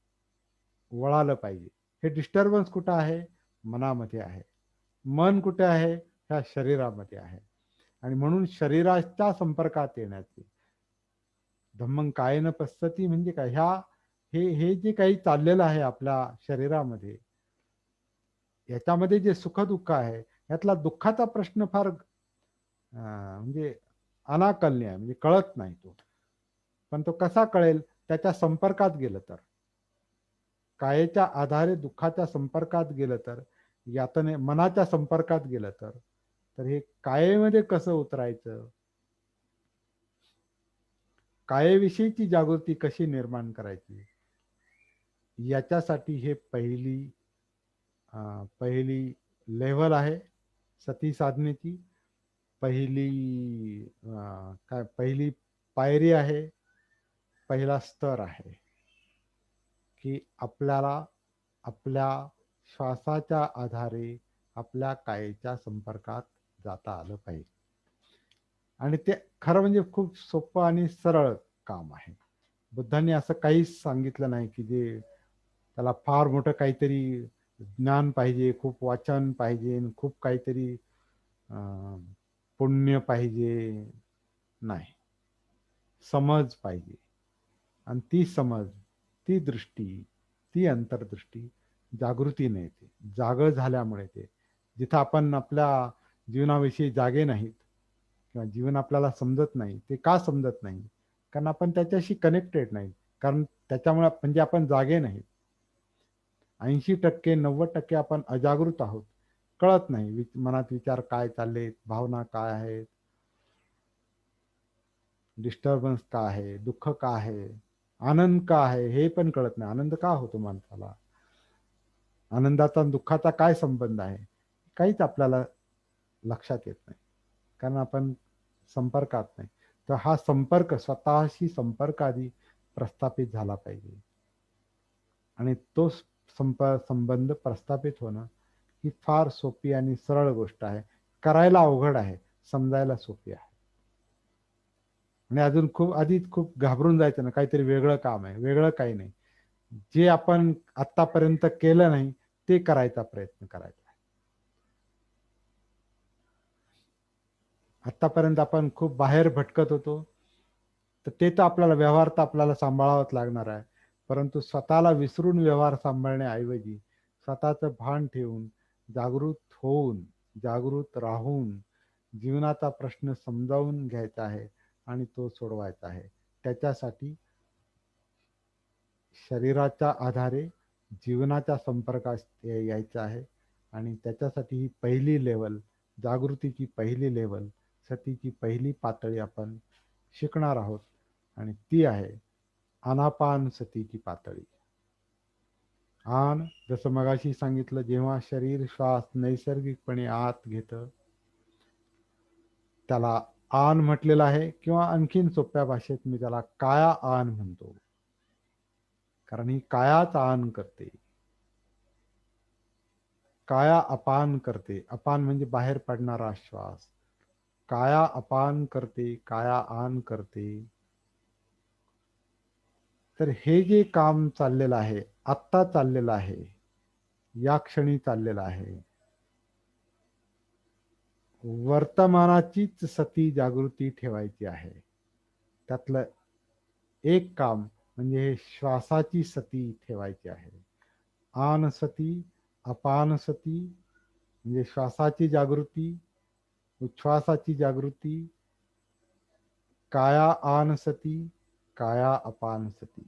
वळालं पाहिजे. हे डिस्टर्बन्स कुठं आहे? मनामध्ये आहे. मन कुठे आहे? ह्या शरीरामध्ये आहे. आणि म्हणून शरीराच्या संपर्कात येण्याचे धम्मं कायेन पश्यति म्हणजे काय, हे जे काही चाललेलं आहे आपल्या शरीरामध्ये, याच्यामध्ये जे सुख दुःख आहे, यातला दुःखाचा प्रश्न फार म्हणजे अनाकलनीय आहे, म्हणजे कळत नाही तो. पण तो कसा कळेल? त्याच्या संपर्कात गेलं तर, कायेच्या आधारे दुःखाच्या संपर्कात गेलं तर, यातने मनाच्या संपर्कात गेलं तर हे कायेमध्ये कसं उतरायचं, कायेविषयीची जागृती कशी निर्माण करायची, याच्यासाठी हे पहिली लेव्हल आहे सती साधनेची. पहिली पायरी आहे, पहिला स्तर आहे की आपल्याला आपल्या श्वासाच्या आधारे आपल्या कायेच्या संपर्कात जाता आलं पाहिजे. आणि ते खरं म्हणजे खूप सोपं आणि सरळ काम आहे. बुद्धांनी असं काहीच सांगितलं नाही की जे त्याला फार मोठं काहीतरी ज्ञान पाहिजे, खूप वाचन पाहिजे, खूप काहीतरी पुण्य पाहिजे. नाही, समज पाहिजे. आणि ती समज, ती दृष्टी, ती अंतर्दृष्टी जागृतीने येते, जाग झाल्यामुळे ते. जिथं आपण आपल्या जीवनाविषयी जागे नाहीत किंवा जीवन आपल्याला समजत नाही, ते का समजत नाही? कारण आपण त्याच्याशी कनेक्टेड नाही, कारण त्याच्यामुळे म्हणजे आपण जागे नाही. 80% 90% आपण अजागृत आहोत, कळत नाही मनात विचार काय चाललेत, भावना काय आहेत, डिस्टर्बन्स का आहे, दुःख का आहे, आनंद का आहे, हे पण कळत नाही. आनंद का होतो माणसाला, आनंदाचा आणि दुःखाचा काय संबंध आहे, काहीच आपल्याला लक्षात येत नाही, कारण आपण संपर्कात नाही. तर हा संपर्क, स्वतःशी संपर्क आधी प्रस्थापित झाला पाहिजे. आणि तो संबंध प्रस्थापित होणं ही फार सोपी आणि सरळ गोष्ट आहे. करायला अवघड आहे, समजायला सोपी आहे. आणि अजून आधीच खूप घाबरून जायचं ना, काहीतरी वेगळं काम आहे. वेगळं काही नाही, जे आपण आतापर्यंत केलं नाही ते करायचा प्रयत्न करायचा. आतापर्यंत आपण खूप बाहेर भटकत होतो, तर ते तर आपल्याला व्यवहार तर आपल्याला सांभाळावाच लागणार आहे. परंतु स्वतःला विसरून व्यवहार सांभाळण्याऐवजी स्वतःचं भान ठेवून, जागृत होऊन, जागृत राहून जीवनाचा प्रश्न समजावून घ्यायचा आहे आणि तो सोडवायचा आहे. त्याच्यासाठी शरीराच्या आधारे जीवनाच्या संपर्कात यायचं आहे. आणि त्याच्यासाठी ही पहिली लेवल, जागृतीची पहिली लेवल, सतीची पहिली पातळी आपण शिकणार आहोत. आणि ती आहे आनापान सतीची पातळी. आन, जसं मगाशी सांगितलं, जेव्हा शरीर श्वास नैसर्गिकपणे आत घेतं त्याला आन म्हटलेलं आहे, किंवा आणखीन सोप्या भाषेत मी त्याला काया आन म्हणतो, कारण ही कायाच आन करते. काया अपान करते. अपान म्हणजे बाहेर पडणारा श्वास. काया अपान करते, काया आन करते. तर हे जे काम चाललेलं आहे, आत्ता चाललेलं आहे, या क्षणी चाललेलं आहे, वर्तमानाचीच सती जागृती ठेवायची आहे. त्यातलं एक काम म्हणजे हे श्वासाची सती ठेवायची आहे. आन सती, अपान सती म्हणजे श्वासाची जागृती, उच्छ्वासाची जागृती, काया आन सती, काया अपान सती.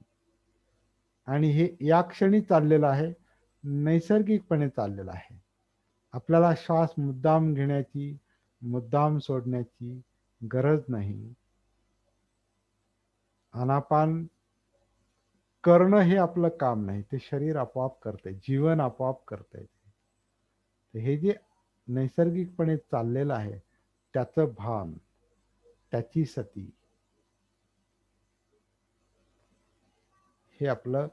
आणि हे या क्षणी चाललेलं आहे, नैसर्गिकपणे चाललेलं आहे. आपल्याला श्वास मुद्दाम घेण्याची, मुद्दाम सोडण्याची गरज नाही. आनापान करणं हे आपलं काम नाही, ते शरीर आपोआप करते, जीवन आपोआप करते. हे जे नैसर्गिकपणे चाललेलं आहे त्याचं भान, त्याची सती, हे आपलं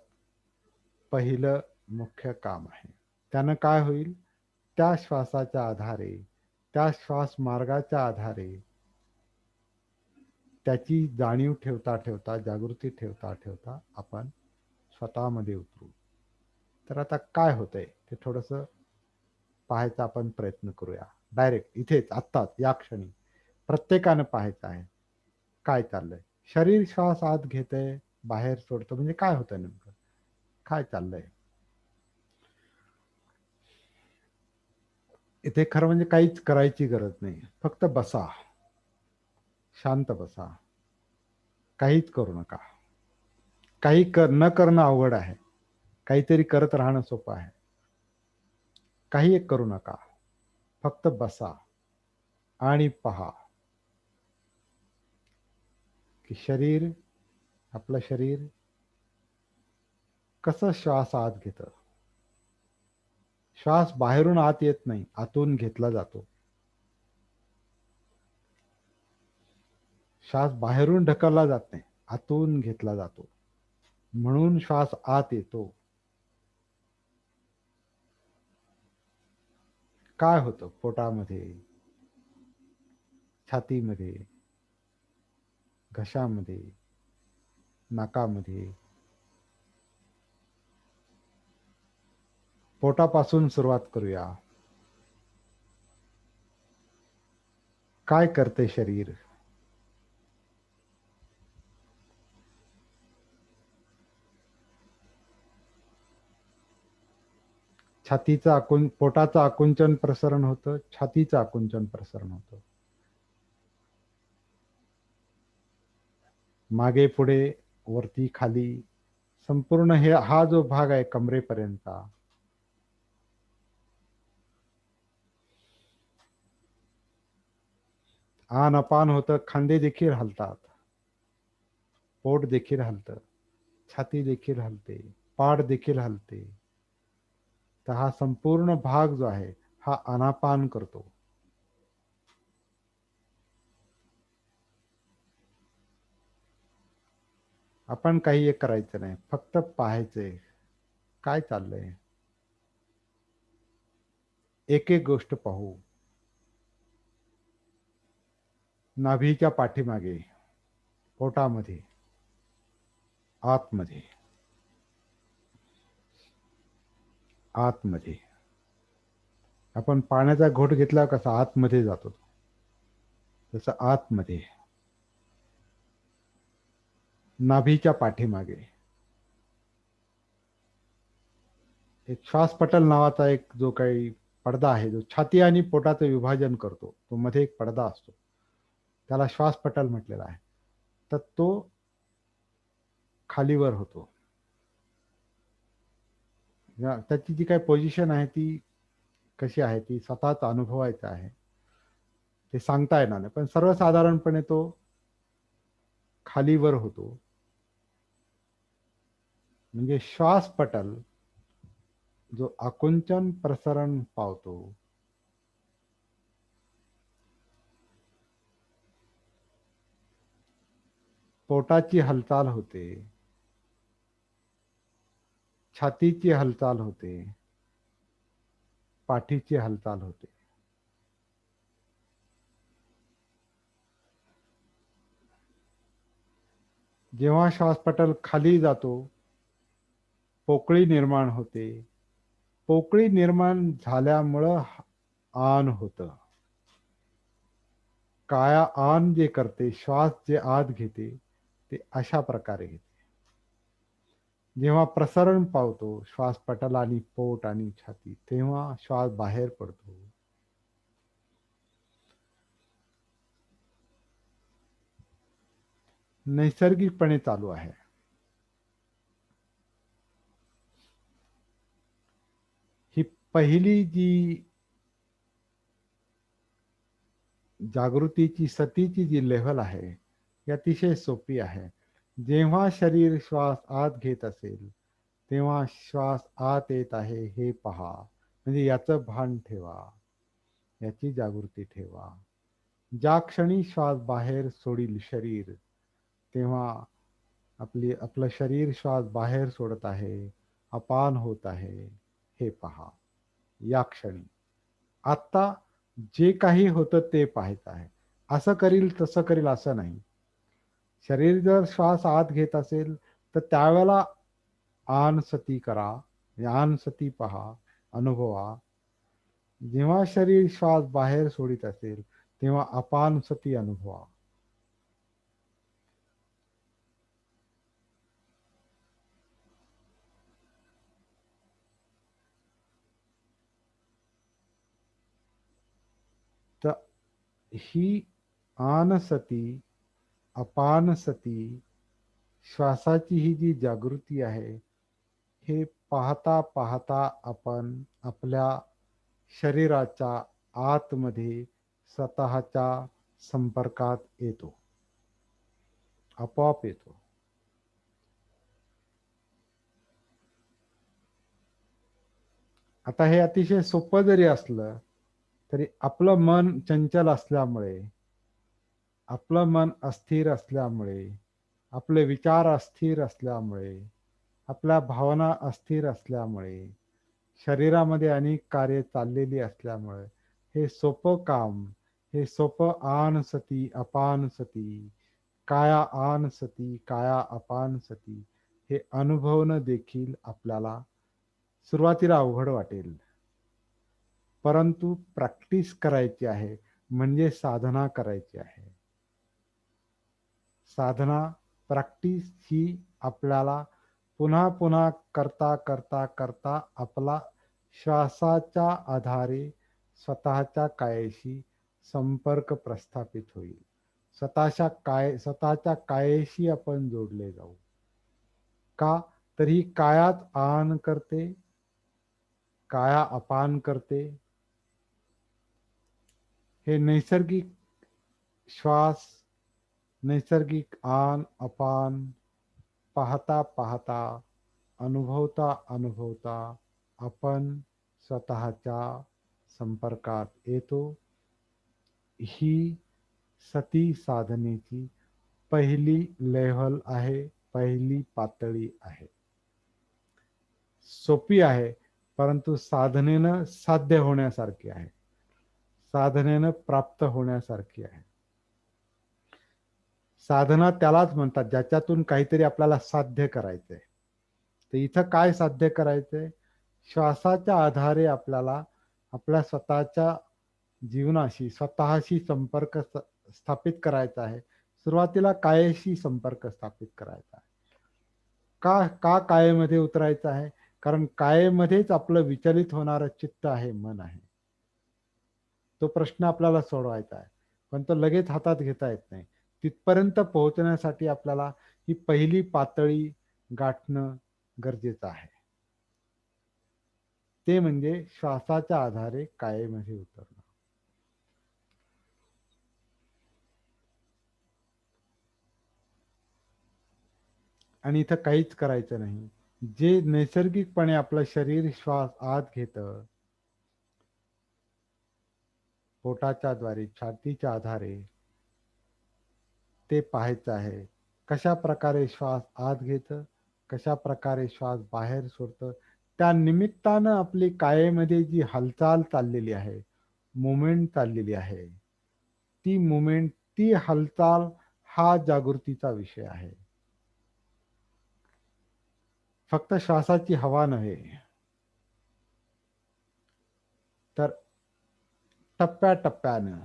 पहिलं मुख्य काम आहे. त्यानं काय होईल, त्या श्वासाच्या आधारे, त्या श्वास मार्गाच्या आधारे त्याची जाणीव ठेवता ठेवता, जागृती ठेवता ठेवता आपण स्वतःमध्ये उतरू. तर आता काय होतंय ते थोडंसं पाहायचा आपण प्रयत्न करूया. डायरेक्ट इथेच आत्ताच या क्षणी प्रत्येकानं पाहायचं आहे काय चाललंय. शरीर श्वास आत घेतंय, बाहेर सोडतं, म्हणजे काय होतं नेमकं, काय चाललंय इथे. खरं म्हणजे काहीच करायची गरज नाही, फक्त बसा, शांत बसा, काहीच करू नका. न करणं अवघड आहे, काहीतरी करत राहणं सोपं आहे. काही एक करू नका, फक्त बसा आणि पहा की शरीर, आपलं शरीर कसं श्वास आत घेतं. श्वास बाहेरून आत येत नाही, आतून घेतला जातो. श्वास बाहेरून ढकलला जात नाही, आतून घेतला जातो. म्हणून श्वास आत येतो. काय होतं पोटामध्ये, छातीमध्ये, घशामध्ये, नाकामध्ये. पोटापासून सुरुवात करूया. काय करते शरीर. पोटाचं आकुंचन प्रसरण होतं, छातीचं आकुंचन प्रसरण होतं. मागे पुढे, वरती खाली, संपूर्ण हा जो भाग आहे कमरेपर्यंतचा, आन अपान होतं. खांदे देखील हलतात, पोट देखील हलतं, छाती देखील हलते, पाठ देखील हलते. तर हा संपूर्ण भाग जो आहे हा आनापान करतो. आपण काही एक करायचं नाही, फक्त पाहायचंय काय चाललंय. एक एक गोष्ट पाहू. नाभीच्या पाठीमागे, पोटामध्ये, आतमध्ये, आतमध्ये. आपण पाण्याचा घोट घेतला कसा आतमध्ये जातो, तसं आतमध्ये, नाभीच्या पाठीमागे एक श्वासपटल नावाचा एक जो काही पडदा आहे, जो छाती आणि पोटाचं विभाजन करतो, तो मध्ये एक पडदा असतो, त्याला श्वासपटल म्हटलेला आहे. तर तो खालीवर होतो. त्याची जी काही पोझिशन आहे ती कशी आहे ती स्वतःच अनुभवायचं आहे, ते सांगता येणार नाही, पण सर्वसाधारणपणे तो खालीवर होतो. म्हणजे श्वासपटल जो आकुंचन प्रसरण पावतो, पोटाची हालचाल होते, छातीची हालचाल होते, पाठीची हालचाल होते. जेव्हा श्वासपटल खाली जातो, पोकळी निर्माण होते. पोकळी निर्माण झाल्यामुळं आन होतं. काया आन जे करते, श्वास जे आत घेते, ते अशा प्रकारे घेते. जेव्हा प्रसरण पावतो श्वासपटल आणि पोट आणि छाती, तेव्हा श्वास बाहेर पडतो. नैसर्गिकपणे चालू आहे. ही पहिली जी जागृतीची सतीची जी लेव्हल आहे ती अतिशय सोपी आहे. जेव्हा शरीर श्वास आत घेत असेल तेव्हा श्वास आत येत आहे हे पहा, म्हणजे याचं भान ठेवा, याची जागृती ठेवा. ज्या क्षणी श्वास बाहेर सोडील शरीर तेव्हा आपलं शरीर श्वास बाहेर सोडत आहे, अपान होत आहे हे पहा. या क्षणी आत्ता जे काही होतं ते पाहायचं आहे. असं करील तसं करील असं नाही. शरीर जर श्वास आत घेत असेल तर त्यावेळेला आन सती करा, आन सती पहा, अनुभवा. जेव्हा शरीर श्वास बाहेर सोडित असेल तेव्हा अपान सती अनुभवा. तर ही आन सती, अपान सती, श्वासाची ही जी जागृती आहे हे पाहता पाहता आपण आपल्या शरीराच्या आतमध्ये स्वतःच्या संपर्कात येतो, आपोआप येतो. आता हे अतिशय सोपं जरी असलं तरी आपलं मन चंचल असल्यामुळे, आपलं मन अस्थिर असल्यामुळे, आपले विचार अस्थिर असल्यामुळे, आपल्या भावना अस्थिर असल्यामुळे, शरीरामध्ये अनेक कार्य चाललेली असल्यामुळे हे सोपं काम, हे सोपं आन सती अपान सती, काया आन सती काया अपान सती हे अनुभवणं देखील आपल्याला सुरुवातीला अवघड वाटेल. परंतु प्रॅक्टिस करायची आहे, म्हणजे साधना करायची आहे. साधना, प्रॅक्टिस ही आपल्याला पुन्हा पुन्हा करता करता करता आपला श्वासाच्या आधारे स्वतःच्या कायेशी संपर्क प्रस्थापित होईल. स्वतःच्या कायेशी आपण जोडले जाऊ. का? तर ही कायात आन करते, काया अपान करते. हे नैसर्गिक श्वास, नैसर्गिक आन अपान पाहता पाहता, अनुभवता अनुभवता आपण स्वतःच्या संपर्कात येतो. ही सती साधनेची पहिली लेव्हल आहे, पहिली पातळी आहे. सोपी आहे, परंतु साधनेनं साध्य होण्यासारखी आहे, साधनेनं प्राप्त होण्यासारखी आहे. साधना त्यालाच म्हणतात ज्याच्यातून काहीतरी आपल्याला साध्य करायचंय. तर इथं काय साध्य करायचंय? श्वासाच्या आधारे आपल्याला आपल्या स्वतःच्या जीवनाशी, स्वतःशी संपर्क स्थापित करायचा आहे. सुरुवातीला कायेशी संपर्क स्थापित करायचा आहे. का कायेमध्ये उतरायचं आहे? कारण कायेमध्येच आपलं विचलित होणारं चित्त आहे, मन आहे. तो प्रश्न आपल्याला सोडवायचा आहे, पण तो लगेच हातात घेता येत नाही. तिथपर्यंत पोहोचण्यासाठी आपल्याला ही पहिली पातळी गाठणं गरजेचं आहे. ते म्हणजे श्वासाच्या आधारे कायेमध्ये उतरणं. आणि इथं काहीच करायचं नाही. जे नैसर्गिकपणे आपलं शरीर श्वास आत घेतं, पोटाच्या द्वारे, छातीच्या आधारे, ते पाहायचं आहे. कशा प्रकारे श्वास आत घेतं, कशा प्रकारे श्वास बाहेर सोडतं. त्या निमित्तानं आपली कायेमध्ये जी हालचाल चाललेली आहे, मुवमेंट चाललेली आहे, ती मुवमेंट, ती हालचाल हा जागृतीचा विषय आहे. फक्त श्वासाची हवा नव्हे, तर टप्प्याटप्प्यानं,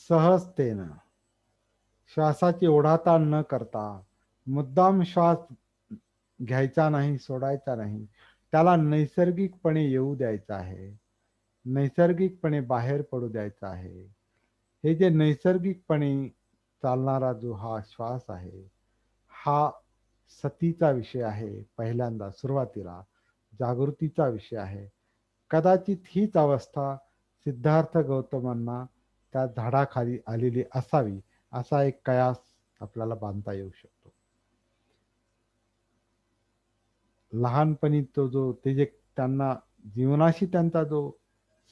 सहजतेनं, श्वासाची ओढाताण न करता, मुद्दाम श्वास घ्यायचा नाही, सोडायचा नाही, त्याला नैसर्गिकपणे येऊ द्यायचा आहे, नैसर्गिकपणे बाहेर पडू द्यायचा आहे. हे जे नैसर्गिकपणे चालणारा जो हा श्वास आहे, हा सतीचा विषय आहे. पहिल्यांदा सुरुवातीला जागृतीचा विषय आहे. कदाचित हीच अवस्था सिद्धार्थ गौतमांना त्या झाडाखाली आलेली असावी असा एक कयास आपल्याला बांधता येऊ शकतो. लहानपणी तो जो ते जे त्यांना जीवनाशी त्यांचा जो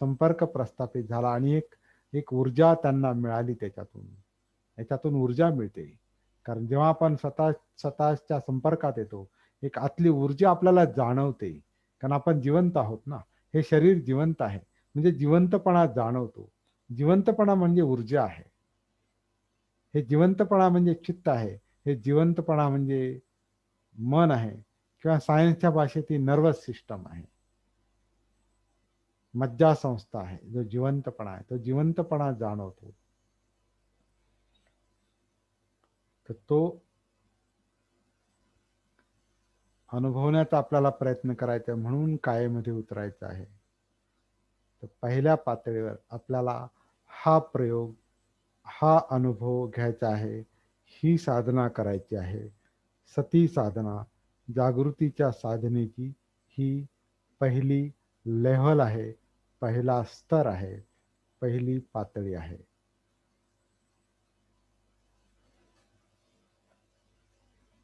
संपर्क प्रस्थापित झाला आणि एक एक ऊर्जा त्यांना मिळाली त्याच्यातून ऊर्जा मिळते. कारण जेव्हा आपण स्वतःच्या संपर्कात येतो, एक आतली ऊर्जा आपल्याला जाणवते. कारण आपण जिवंत आहोत ना, हे शरीर जिवंत आहे म्हणजे जिवंतपणा जाणवतो. जिवंतपणा म्हणजे ऊर्जा आहे. हे जिवंतपणा म्हणजे चित्त आहे. हे जिवंतपणा म्हणजे मन आहे किंवा सायन्सच्या भाषेत ही नर्वस सिस्टम आहे, मज्जा संस्था आहे. जो जिवंतपणा आहे तो जिवंतपणा जाणवतो. तर तो अनुभवण्याचा आपल्याला प्रयत्न करायचा आहे, म्हणून कायेमध्ये उतरायचं आहे. तर पहिल्या पातळीवर आपल्याला हा प्रयोग, हा अनुभव घ्यायचा आहे, ही साधना करायची आहे. सती साधना, जागृतीच्या साधनेची ही पहिली लेव्हल आहे, पहिला स्तर आहे, पहिली पातळी आहे.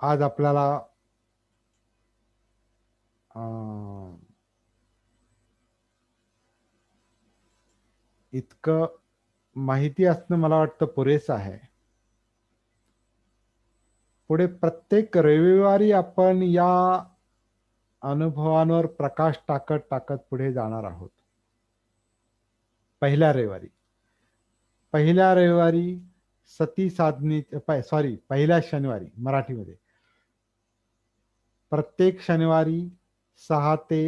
आज आपल्याला इतकं माहिती असणं मला वाटतं पुरेसं आहे. पुढे प्रत्येक रविवारी आपण या अनुभवांवर प्रकाश टाकत टाकत पुढे जाणार आहोत. पहिल्या रविवारी सती साधने पहिल्या शनिवारी मराठीमध्ये प्रत्येक शनिवारी 6 ते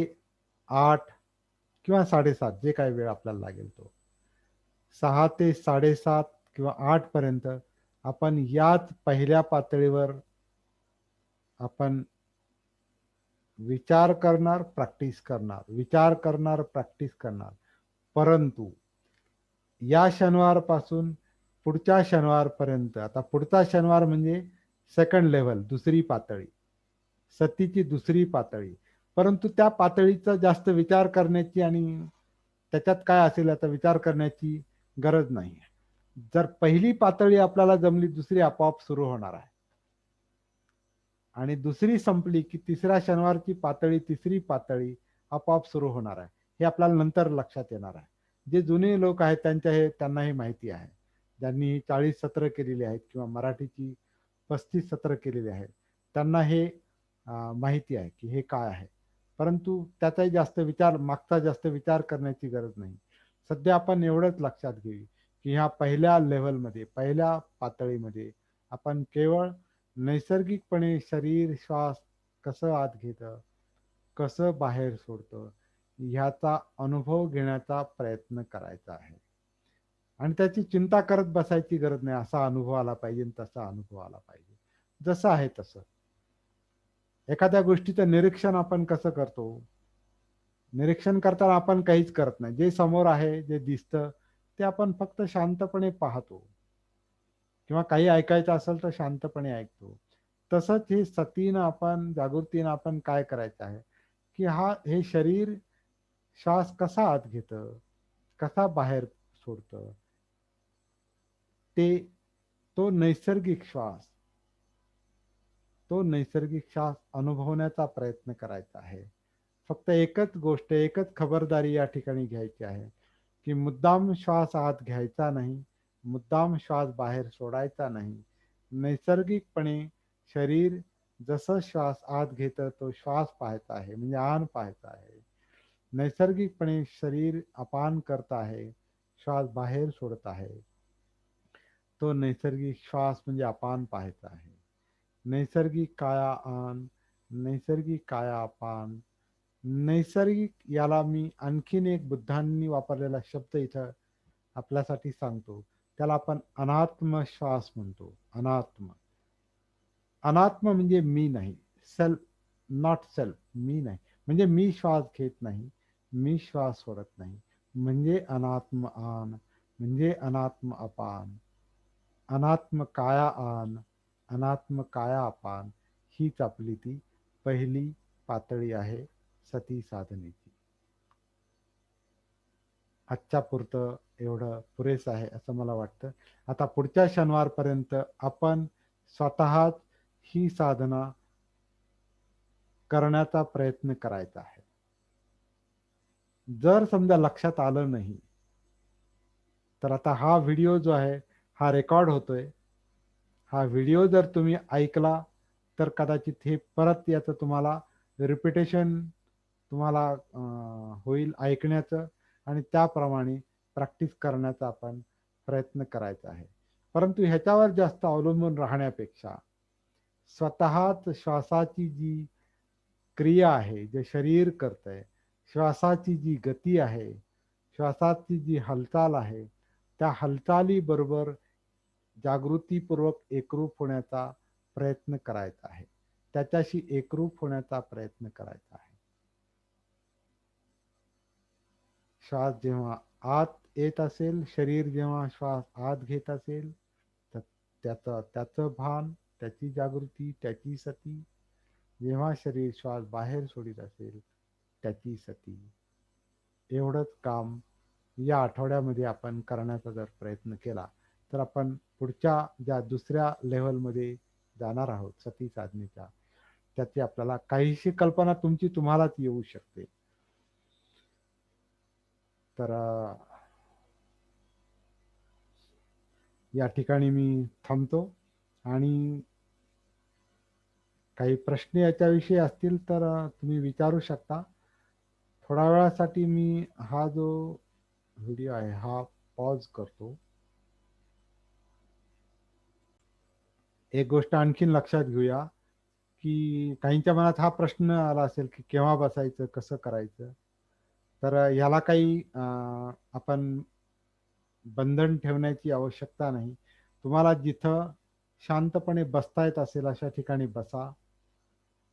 8 किंवा 7:30 जे काही वेळ आपल्याला लागेल तो 6 ते 7:30 किंवा 8 पर्यंत आपण याच पहिल्या पातळीवर आपण विचार करणार, प्रॅक्टिस करणार, विचार करणार, प्रॅक्टिस करणार. परंतु या शनिवारपासून पुढच्या शनिवारपर्यंत, आता पुढचा शनिवार म्हणजे सेकंड लेव्हल, दुसरी पातळी, सतीची दुसरी पातळी. परंतु त्या पातळीचा जास्त विचार करण्याची आणि त्याच्यात काय असेल याचा विचार करण्याची गरज नाही. जर पहिली पातळी आपल्याला जमली, दुसरी आपोआप सुरू होणार आहे. आणि दुसरी संपली की तिसऱ्या शनिवारची पातळी, तिसरी पातळी आपोआप सुरू होणार आहे. हे आपल्याला नंतर लक्षात येणार आहे. जे जुने लोक आहेत त्यांना हे माहिती आहे. ज्यांनी 40 सत्र केलेली आहेत किंवा मराठीची 35 सत्र केलेली आहेत, त्यांना हे माहिती आहे की हे काय आहे. परंतु त्याचाही मागचा जास्त विचार करण्याची गरज नाही. सध्या आपण एवढंच लक्षात घेऊ की ह्या पहिल्या लेव्हलमध्ये, पहिल्या पातळीमध्ये आपण केवळ नैसर्गिकपणे शरीर श्वास कसं आत घेतं, कसं बाहेर सोडतं, ह्याचा अनुभव घेण्याचा प्रयत्न करायचा आहे. आणि त्याची चिंता करत बसायची गरज नाही. असा अनुभव आला पाहिजे, तसा अनुभव आला पाहिजे, जसं आहे तसं. एखाद्या गोष्टीचं निरीक्षण आपण कसं करतो? निरीक्षण करताना आपण काहीच करत नाही. जे समोर आहे, जे दिसतं ते आपण फक्त शांतपणे पाहतो किंवा काही ऐकायचं असेल तर शांतपणे ऐकतो. तसंच हे सतीनं आपण, जागृतीनं आपण काय करायचं आहे की हे शरीर श्वास कसा आत घेतं, कसा बाहेर सोडतं, ते तो नैसर्गिक श्वास तो नैसर्गिक श्वास अनुभवण्याचा प्रयत्न करायचा आहे. फक्त एकच गोष्ट, एकच खबरदारी या ठिकाणी घ्यायची आहे की मुद्दाम श्वास आत घ्यायचा नाही, मुद्दाम श्वास बाहेर सोडायचा नाही. नैसर्गिकपणे शरीर जसं श्वास आत घेतं तो श्वास पाहायचा आहे, म्हणजे आन पाहायचा आहे. नैसर्गिकपणे शरीर अपान करत आहे, श्वास बाहेर सोडत आहे, तो नैसर्गिक श्वास म्हणजे अपान पाहायचा आहे. नैसर्गिक काया आन, नैसर्गिक काया अपान. नैसर्गिक याला मी आणखीन एक बुद्धांनी वापरलेला शब्द इथं आपल्यासाठी सांगतो. त्याला आपण अनात्म श्वास म्हणतो. अनात्म. अनात्म म्हणजे मी नाही, सेल्फ, नॉट सेल्फ, मी नाही. म्हणजे मी श्वास घेत नाही, मी श्वास सोडत नाही, म्हणजे अनात्म आन, म्हणजे अनात्म अपान. अनात्म काया आन, अनात्म काया अपान. हीच आपली ती पहिली पातळी आहे सती साधनेची. आजच्या पुरतं एवढं पुरेसं आहे असं मला वाटतं. आता पुढच्या शनिवारपर्यंत आपण स्वतःच ही साधना करण्याचा प्रयत्न करायचा आहे. जर समजा लक्षात आलं नाही तर आता हा व्हिडिओ जो आहे हा रेकॉर्ड होतोय. हा व्हिडिओ जर तुम्ही ऐकला तर कदाचित हे परत याचं तुम्हाला रिपिटेशन तुम्हाला होईल ऐकण्याचं आणि त्याप्रमाणे प्रॅक्टिस करण्याचा आपण प्रयत्न करायचा आहे. परंतु ह्याच्यावर जास्त अवलंबून राहण्यापेक्षा स्वतःच श्वासाची जी क्रिया आहे, जे शरीर करतंय, श्वासाची जी गती आहे, श्वासाची जी हालचाल आहे, त्या हालचालीबरोबर जागृतीपूर्वक एकरूप होण्याचा प्रयत्न करायचा आहे. त्याच्याशी एकरूप होण्याचा प्रयत्न करायचा आहे. श्वास जेव्हा आत येत असेल, शरीर जेव्हा श्वास आत घेत असेल तर त्याचं भान, त्याची जागृती, त्याची सती. जेव्हा शरीर श्वास बाहेर सोडित असेल त्याची सती. एवढंच काम या आठवड्यामध्ये आपण करण्याचा जर प्रयत्न केला तर आपण पुढच्या ज्या दुसऱ्या लेव्हलमध्ये जाणार आहोत सती साधनेच्या, त्याची आपल्याला काहीशी कल्पना तुम्हालाच येऊ शकते. तर या ठिकाणी मी थांबतो आणि काही प्रश्न याच्याविषयी असतील तर तुम्ही विचारू शकता. थोड्या वेळासाठी मी हा जो व्हिडिओ आहे हा पॉज करतो. एक गोष्ट आणखीन लक्षात घेऊया की काहींच्या मनात हा प्रश्न आला असेल की केव्हा बसायचं, कसं करायचं. तर ह्याला काही आपण बंधन ठेवण्याची आवश्यकता नाही. तुम्हाला जिथं शांतपणे बसता येत असेल अशा ठिकाणी बसा.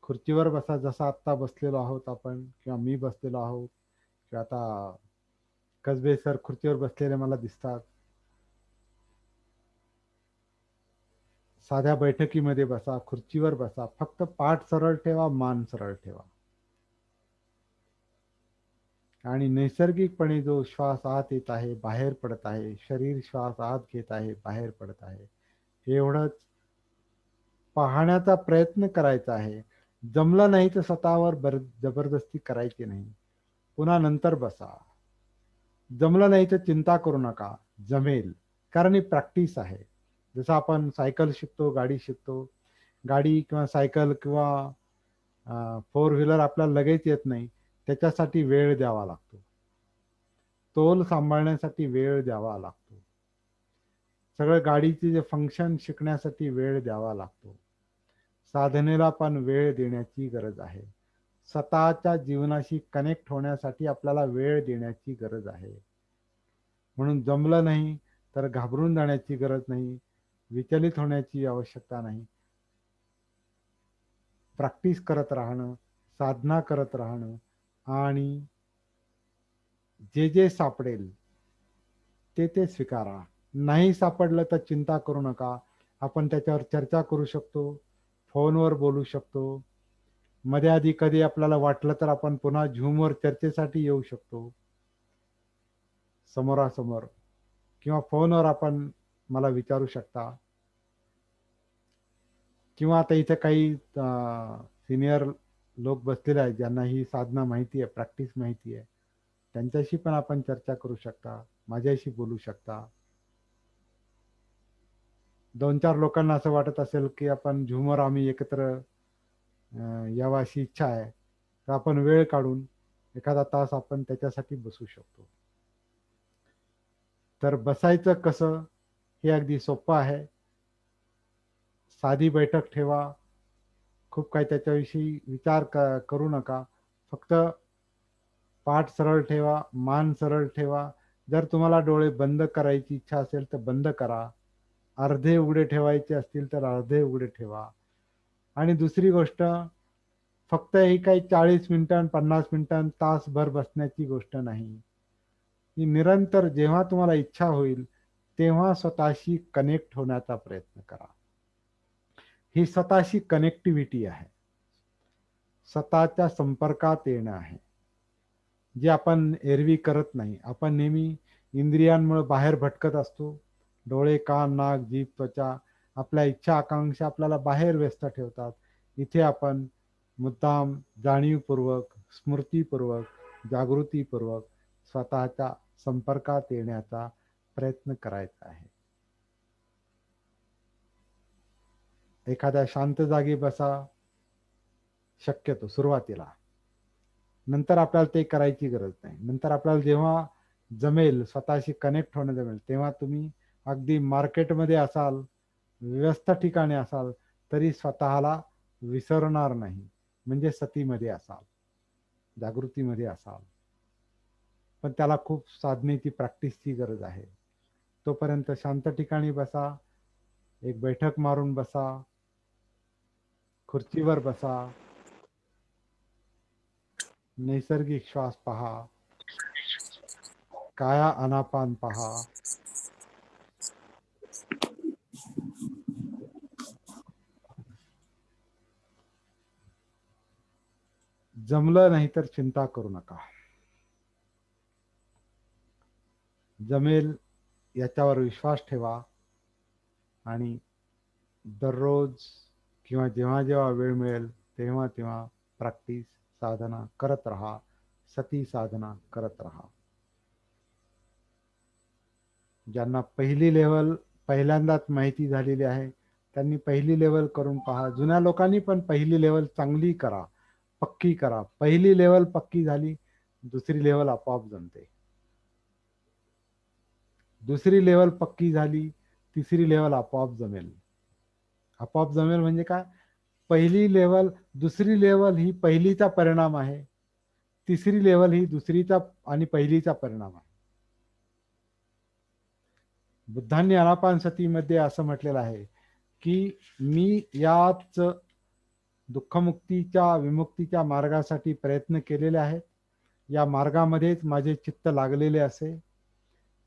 खुर्चीवर बसा, जसं आत्ता बसलेलो आहोत आपण किंवा मी बसलेलो आहोत किंवा आता कसबे सर खुर्चीवर बसलेले मला दिसतात. साध्या बैठकीमध्ये बसा, खुर्चीवर बसा, फक्त पाठ सरळ ठेवा, मान सरळ ठेवा आणि नैसर्गिकपणे जो श्वास आत येत आहे, बाहेर पडत आहे, शरीर श्वास आत घेत आहे, बाहेर पडत आहे, एवढंच पाहण्याचा प्रयत्न करायचा आहे. जमलं नाही तर स्वतःवर जबरदस्ती करायची नाही. पुन्हा नंतर बसा. जमलं नाही तर चिंता करू नका, जमेल. कारण ही प्रॅक्टिस आहे. जसं आपण सायकल शिकतो, गाडी शिकतो. गाडी किंवा सायकल किंवा फोर व्हीलर आपल्याला लगेच येत नाही. त्याच्यासाठी वेळ द्यावा लागतो. तोल सांभाळण्यासाठी वेळ द्यावा लागतो. सगळं गाडीचे जे फंक्शन शिकण्यासाठी वेळ द्यावा लागतो. साधनेला पण वेळ देण्याची गरज आहे. स्वतःच्या जीवनाशी कनेक्ट होण्यासाठी आपल्याला वेळ देण्याची गरज आहे. म्हणून जमलं नाही तर घाबरून जाण्याची गरज नाही, विचलित होण्याची आवश्यकता नाही. प्रॅक्टिस करत राहणं, साधना करत राहणं आणि जे जे सापडेल ते स्वीकारा. नाही सापडलं तर चिंता करू नका. आपण त्याच्यावर चर्चा करू शकतो, फोनवर बोलू शकतो. मध्ये आधी कधी आपल्याला वाटलं तर आपण पुन्हा झूमवर चर्चेसाठी येऊ शकतो, समोरासमोर किंवा फोनवर आपण मला विचारू शकता. किंवा आता इथे काही सिनियर लोक बसलेले आहेत ज्यांना ही साधना माहिती आहे, प्रॅक्टिस माहिती आहे. त्यांच्याशी पण आपण चर्चा करू शकता, माझ्याशी बोलू शकता. 2-4 लोकांना असं वाटत असेल की आपण झूमवर आम्ही एकत्र यावं अशी इच्छा आहे, तर आपण वेळ काढून एखादा तास आपण त्याच्यासाठी बसू शकतो. तर बसायचं कसं हे अगदी सोपं आहे. साधी बैठक ठेवा. खूप काही त्याच्याविषयी विचार करू नका. फक्त पाठ सरळ ठेवा, मान सरळ ठेवा. जर तुम्हाला डोळे बंद करायची इच्छा असेल तर बंद करा. अर्धे उघडे ठेवायचे असतील तर अर्धे उघडे ठेवा. आणि दुसरी गोष्ट, फक्त ही काही 40 मिनिटं, 50 मिनिटं, तासभर बसण्याची गोष्ट नाही. ही निरंतर जेव्हा तुम्हाला इच्छा होईल तेव्हा स्वतःशी कनेक्ट होण्याचा प्रयत्न करा. ही स्वतःशी कनेक्टिव्हिटी आहे, स्वतःच्या संपर्कात येणं आहे. जे आपण एरवी करत नाही. आपण नेहमी इंद्रियांमुळे बाहेर भटकत असतो. डोळे, कान, नाक, जीभ, त्वचा आपल्या इच्छा आकांक्षा आपल्याला बाहेर व्यस्त ठेवतात. इथे आपण मुद्दाम जाणीवपूर्वक, स्मृतीपूर्वक, जागृतीपूर्वक स्वतःच्या संपर्कात येण्याचा प्रयत्न करायचा आहे. एखाद्या शांत जागी बसा, शक्यतो सुरुवातीला. नंतर आपल्याला ते करायची गरज नाही. नंतर आपल्याला जेव्हा जमेल, स्वतःशी कनेक्ट होणं जमेल, तेव्हा तुम्ही अगदी मार्केटमध्ये असाल, व्यस्त ठिकाणी असाल, तरी स्वतःला विसरणार नाही. म्हणजे सतीमध्ये असाल, जागृतीमध्ये असाल. पण त्याला खूप साधनेची, प्रॅक्टिसची गरज आहे. तोपर्यंत शांत ठिकाणी बसा, एक बैठक मारून बसा, खुर्चीवर बसा, नैसर्गिक श्वास पहा, काया आनापान पहा. जमलं नाही तर चिंता करू नका. जमेल याच्यावर विश्वास ठेवा आणि दररोज किंवा जेव्हा जेव्हा वेळ मिळेल तेव्हा तेव्हा प्रॅक्टिस, साधना करत राहा, सती साधना करत राहा. ज्यांना पहिली लेवल पहिल्यांदाच माहिती झालेली आहे त्यांनी पहिली लेवल करून पहा. जुन्या लोकांनी पण पहिली लेवल चांगली करा, पक्की करा. पहिली लेवल पक्की झाली, दुसरी लेवल आपोआप जमते. दुसरी लेवल पक्की झाली, तिसरी लेवल आपोआप जमेल. आपोआप जमेल म्हणजे काय? पहिली लेवल, दुसरी लेवल ही पहिलीचा परिणाम आहे, तिसरी लेवल ही दुसरीचा आणि पहिलीचा परिणाम आहे. बुद्धांनी आनापानसतीमध्ये असं म्हटलेलं आहे की मी याच दुःखमुक्तीच्या, विमुक्तीच्या मार्गासाठी प्रयत्न केलेले आहेत. या मार्गामध्येच माझे चित्त लागलेले असे.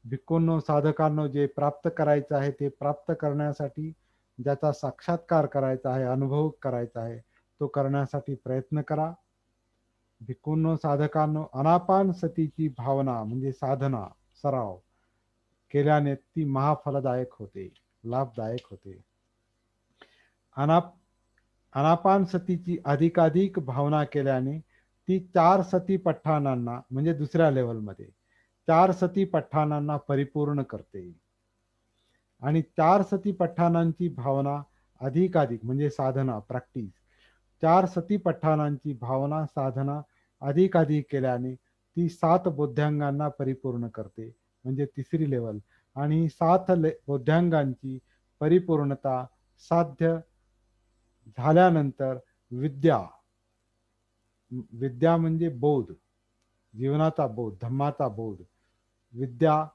भिक्खूंनो, साधकांनो, जे प्राप्त करायचं आहे ते प्राप्त करण्यासाठी, ज्याचा साक्षात्कार करायचा आहे, अनुभव करायचा आहे, तो करण्यासाठी प्रयत्न करा. भिक्खूंनो, साधकांनो, आनापानसतीची भावना म्हणजे साधना, सराव केल्याने ती महाफलदायक होते, लाभदायक होते. आनापानसतीची अधिकाधिक भावना केल्याने ती 4 सती पठ्ठानांना म्हणजे दुसऱ्या लेवलमध्ये 4 सती पठ्ठानांना परिपूर्ण करते. आणि 4 सती पठ्ठानांची भावना अधिकाधिक म्हणजे साधना, प्रॅक्टिस, 4 सती पठ्ठानांची भावना, साधना अधिकाधिक केल्याने ती 7 बोधांगांना परिपूर्ण करते म्हणजे तिसरी लेवल. आणि 7 बोधांगांची परिपूर्णता साध्य झाल्यानंतर विद्या, विद्या म्हणजे बोध, जीवनाचा बोध, धम्माचा बोध, विद्या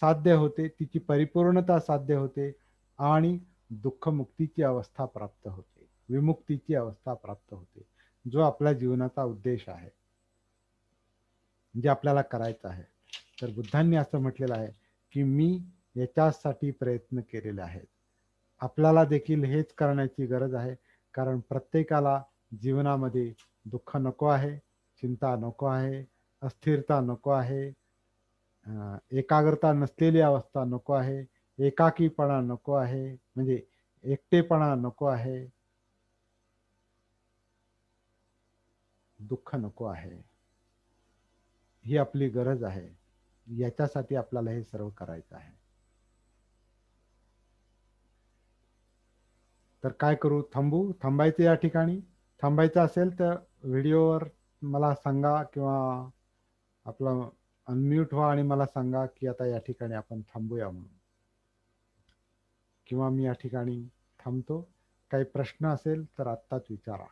साध्य होते, तिची परिपूर्णता साध्य होते आणि दुःखमुक्तीची अवस्था प्राप्त होते, विमुक्तीची अवस्था प्राप्त होते, जो आपल्या जीवनाचा उद्देश आहे, जे आपल्याला करायचं आहे. तर बुद्धांनी असं म्हटलेलं आहे की मी याच्यासाठी प्रयत्न केलेले आहेत. आपल्याला देखील हेच करण्याची गरज आहे. कारण प्रत्येकाला जीवनामध्ये दुःख नको आहे, चिंता नको आहे, अस्थिरता नको आहे, एकाग्रता नसलेली अवस्था नको आहे, एकाकीपणा नको आहे, म्हणजे एकटेपणा नको आहे, दुःख नको आहे. ही आपली गरज आहे. याच्यासाठी आपल्याला हे सर्व करायचं आहे. तर काय करू? थांबायचं या ठिकाणी? थांबायचं असेल तर व्हिडिओवर मला सांगा किंवा आपलं अनम्यूट व्हा आणि मला सांगा की आता या ठिकाणी आपण थांबूया म्हणून, किंवा मी या ठिकाणी थांबतो. काही प्रश्न असेल तर आत्ताच विचारा.